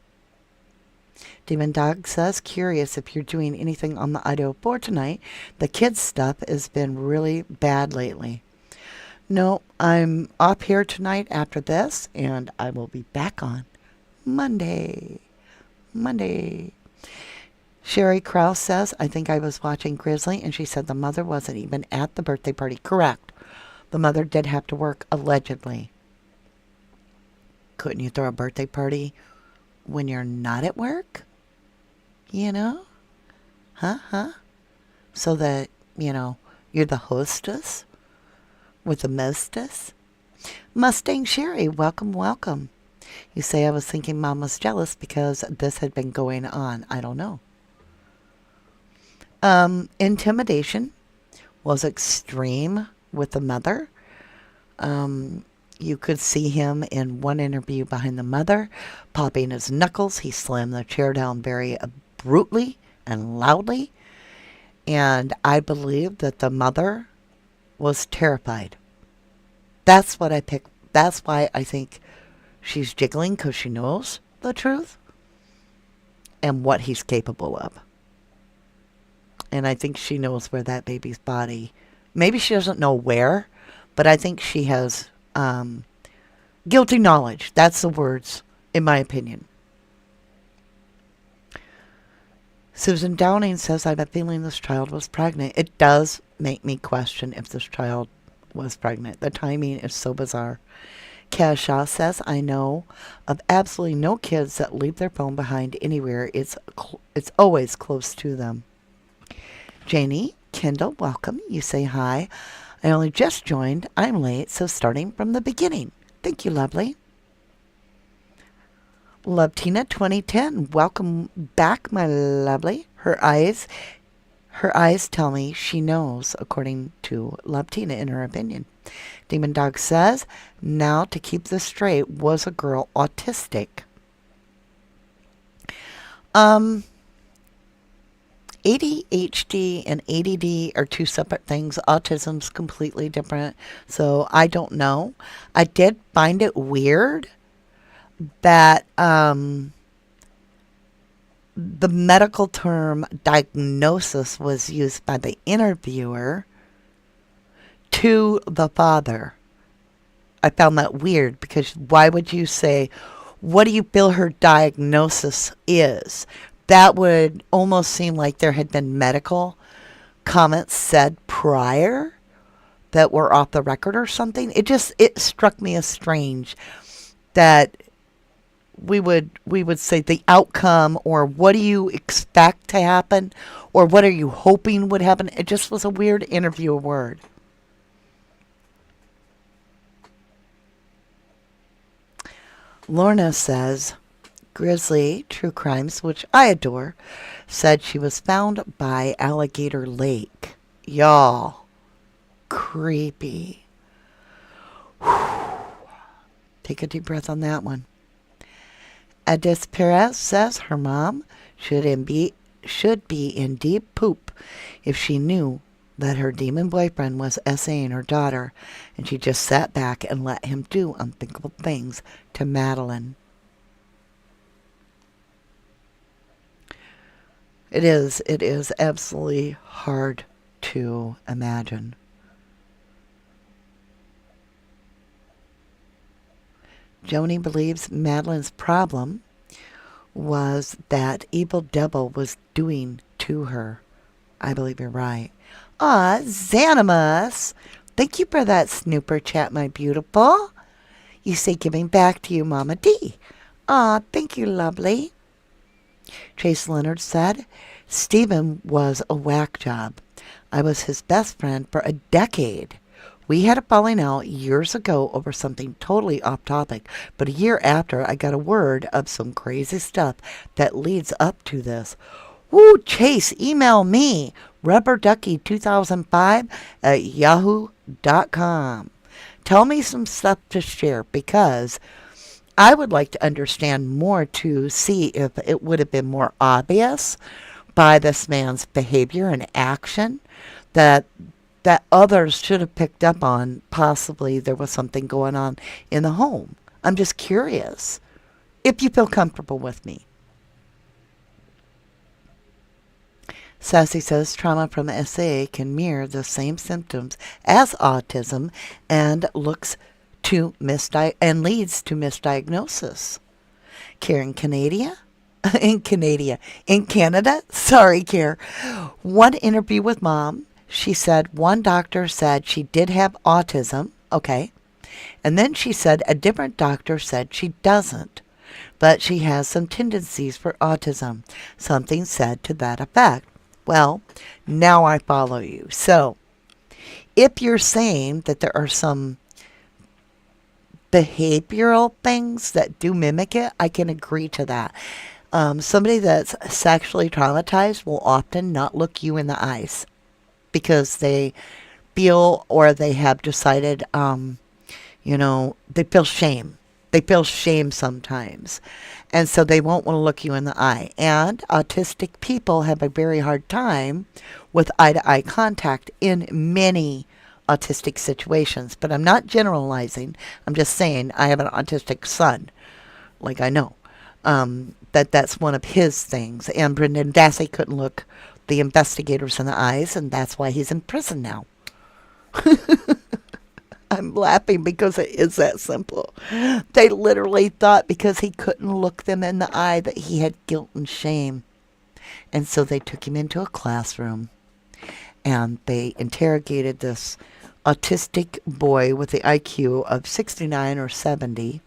Demon Dog says, curious if you're doing anything on the audio board tonight. The kids' stuff has been really bad lately. No, I'm up here tonight after this, and I will be back on Monday. Sherry Krause says, I think I was watching Grizzly, and she said the mother wasn't even at the birthday party. Correct. The mother did have to work, allegedly. Couldn't you throw a birthday party when you're not at work? So that, you're the hostess with the mostess. Mustang Sherry, welcome. You say I was thinking Mom was jealous because this had been going on. I don't know. Intimidation was extreme with the mother. You could see him in one interview behind the mother, popping his knuckles. He slammed the chair down very brutally and loudly. And I believe that the mother was terrified. That's what I picked. That's why I think she's jiggling, because she knows the truth and what he's capable of. And I think she knows where that baby's body, maybe she doesn't know where, but I think she has guilty knowledge. That's the words, in my opinion. Susan Downing says, I have a feeling this child was pregnant. It does make me question if this child was pregnant. The timing is so bizarre. Kaz Shaw says, I know of absolutely no kids that leave their phone behind anywhere. It's always close to them. Janie Kendall, welcome. You say hi. I only just joined. I'm late, so starting from the beginning. Thank you, lovely. Love Tina 2010. Welcome back, my lovely. Her eyes tell me she knows, according to Love Tina, in her opinion. Demon Dog says, now to keep this straight, was a girl autistic? ADHD and ADD are two separate things. Autism's completely different. So I don't know. I did find it weird that the medical term diagnosis was used by the interviewer to the father. I found that weird, because why would you say, what do you feel her diagnosis is? That would almost seem like there had been medical comments said prior that were off the record or something. It struck me as strange that we would say the outcome, or what do you expect to happen, or what are you hoping would happen. It just was a weird interview word. Lorna says, Grizzly True Crimes, which I adore, said she was found by Alligator Lake. Y'all, creepy. Whew. Take a deep breath on that one. Adis Perez says her mom should be in deep poop if she knew that her demon boyfriend was essaying her daughter, and she just sat back and let him do unthinkable things to Madeline. It is absolutely hard to imagine. Joni believes Madeline's problem was that evil devil was doing to her. I believe you're right. Xanimus, thank you for that snooper chat, my beautiful. You say giving back to you, Mama D. Thank you, lovely. Chase Leonard said, Stephen was a whack job. I was his best friend for a decade. We had a falling out years ago over something totally off topic, but a year after I got a word of some crazy stuff that leads up to this. Woo, Chase, email me, rubberducky2005@yahoo.com. Tell me some stuff to share, because I would like to understand more to see if it would have been more obvious by this man's behavior and action that others should have picked up on. Possibly there was something going on in the home. I'm just curious if you feel comfortable with me. Sassy says trauma from SA can mirror the same symptoms as autism and leads to misdiagnosis. Karen in Canada. Sorry, Karen. One interview with Mom, she said one doctor said she did have autism. Okay. And then she said a different doctor said she doesn't, but she has some tendencies for autism. Something said to that effect. Well, now I follow you. So, if you're saying that there are some behavioral things that do mimic it, I can agree to that. Somebody that's sexually traumatized will often not look you in the eyes because they feel or they have decided, they feel shame. They feel shame sometimes. And so they won't want to look you in the eye. And autistic people have a very hard time with eye to eye contact in many autistic situations. But I'm not generalizing. I'm just saying I have an autistic son. Like I know. That's one of his things. And Brendan Dassey couldn't look the investigators in the eyes, and that's why he's in prison now. I'm laughing because it is that simple. They literally thought because he couldn't look them in the eye that he had guilt and shame. And so they took him into a classroom and they interrogated this autistic boy with the IQ of 69 or 70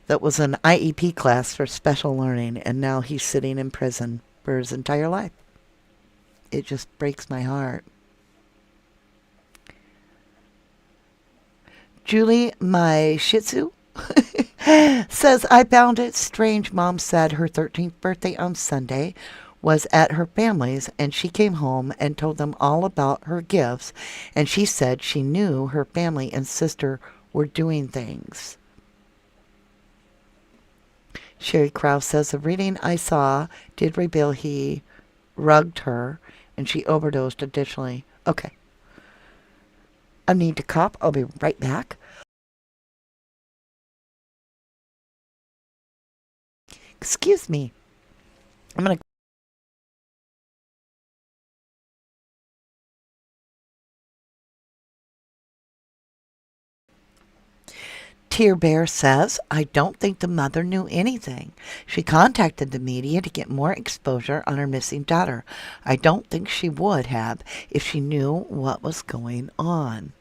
that was an IEP class for special learning, and now he's sitting in prison for his entire life. It just breaks my heart. Julie, my Shih Tzu, says, I found it strange. Mom said her 13th birthday on Sunday was at her family's, and she came home and told them all about her gifts, and she said she knew her family and sister were doing things. Sherry Krause says, the reading I saw did reveal he rugged her, and she overdosed additionally. Okay. I need to cop. I'll be right back. Excuse me. I'm going to... Tear Bear says, I don't think the mother knew anything. She contacted the media to get more exposure on her missing daughter. I don't think she would have if she knew what was going on.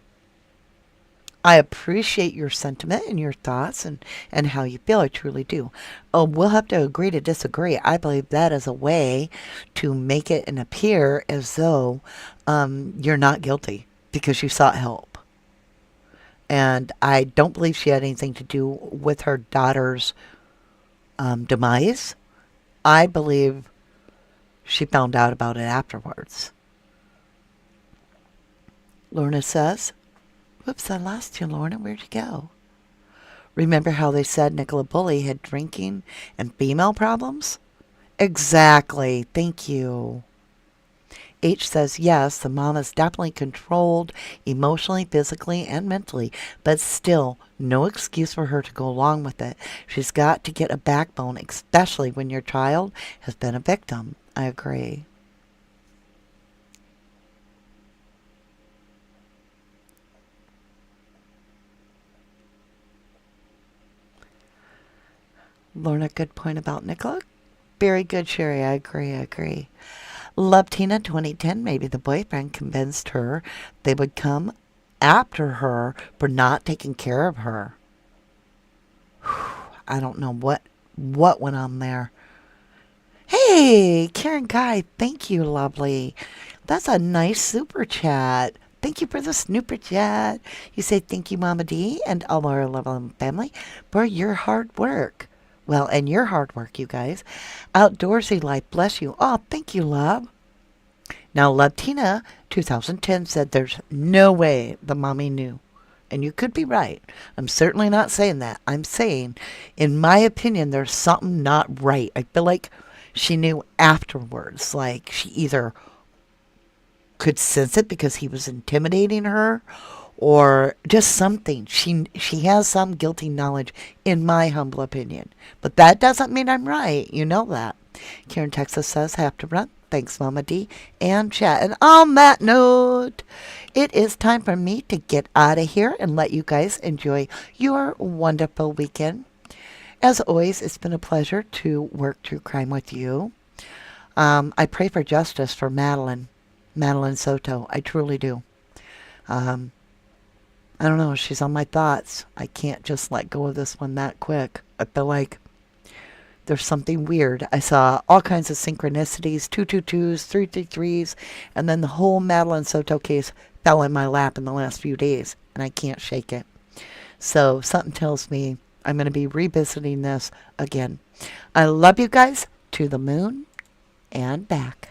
I appreciate your sentiment and your thoughts and how you feel. I truly do. Oh, we'll have to agree to disagree. I believe that is a way to make it and appear as though you're not guilty because you sought help. And I don't believe she had anything to do with her daughter's demise. I believe she found out about it afterwards. Lorna says, whoops, I lost you, Lorna. Where'd you go? Remember how they said Nicola Bully had drinking and female problems? Exactly. Thank you. H says, yes, the mom is definitely controlled emotionally, physically, and mentally, but still, no excuse for her to go along with it. She's got to get a backbone, especially when your child has been a victim. I agree. Lorna, good point about Nicola. Very good, Sherry. I agree. Love Tina 2010. Maybe the boyfriend convinced her they would come after her for not taking care of her. I don't know what went on there. Hey, Karen Guy, thank you, lovely. That's a nice super chat. Thank you for the snooper chat. You say thank you, Mama D, and all our lovely family for your hard work. Well, and your hard work, you guys. Outdoorsy life, bless you. Oh, thank you, love. Now, Love Tina 2010 said there's no way the mommy knew. And you could be right. I'm certainly not saying that. I'm saying, in my opinion, there's something not right. I feel like she knew afterwards. Like she either could sense it because he was intimidating her, or just something. She has some guilty knowledge, in my humble opinion. But that doesn't mean I'm right. You know that. Karen Texas says, have to run. Thanks, Mama D and chat. And on that note, it is time for me to get out of here and let you guys enjoy your wonderful weekend. As always, it's been a pleasure to work true crime with you. I pray for justice for Madeline Soto. I truly do. I don't know. She's on my thoughts. I can't just let go of this one that quick. I feel like there's something weird. I saw all kinds of synchronicities, 222s, 333s, and then the whole Madeline Soto case fell in my lap in the last few days, and I can't shake it. So something tells me I'm going to be revisiting this again. I love you guys to the moon and back.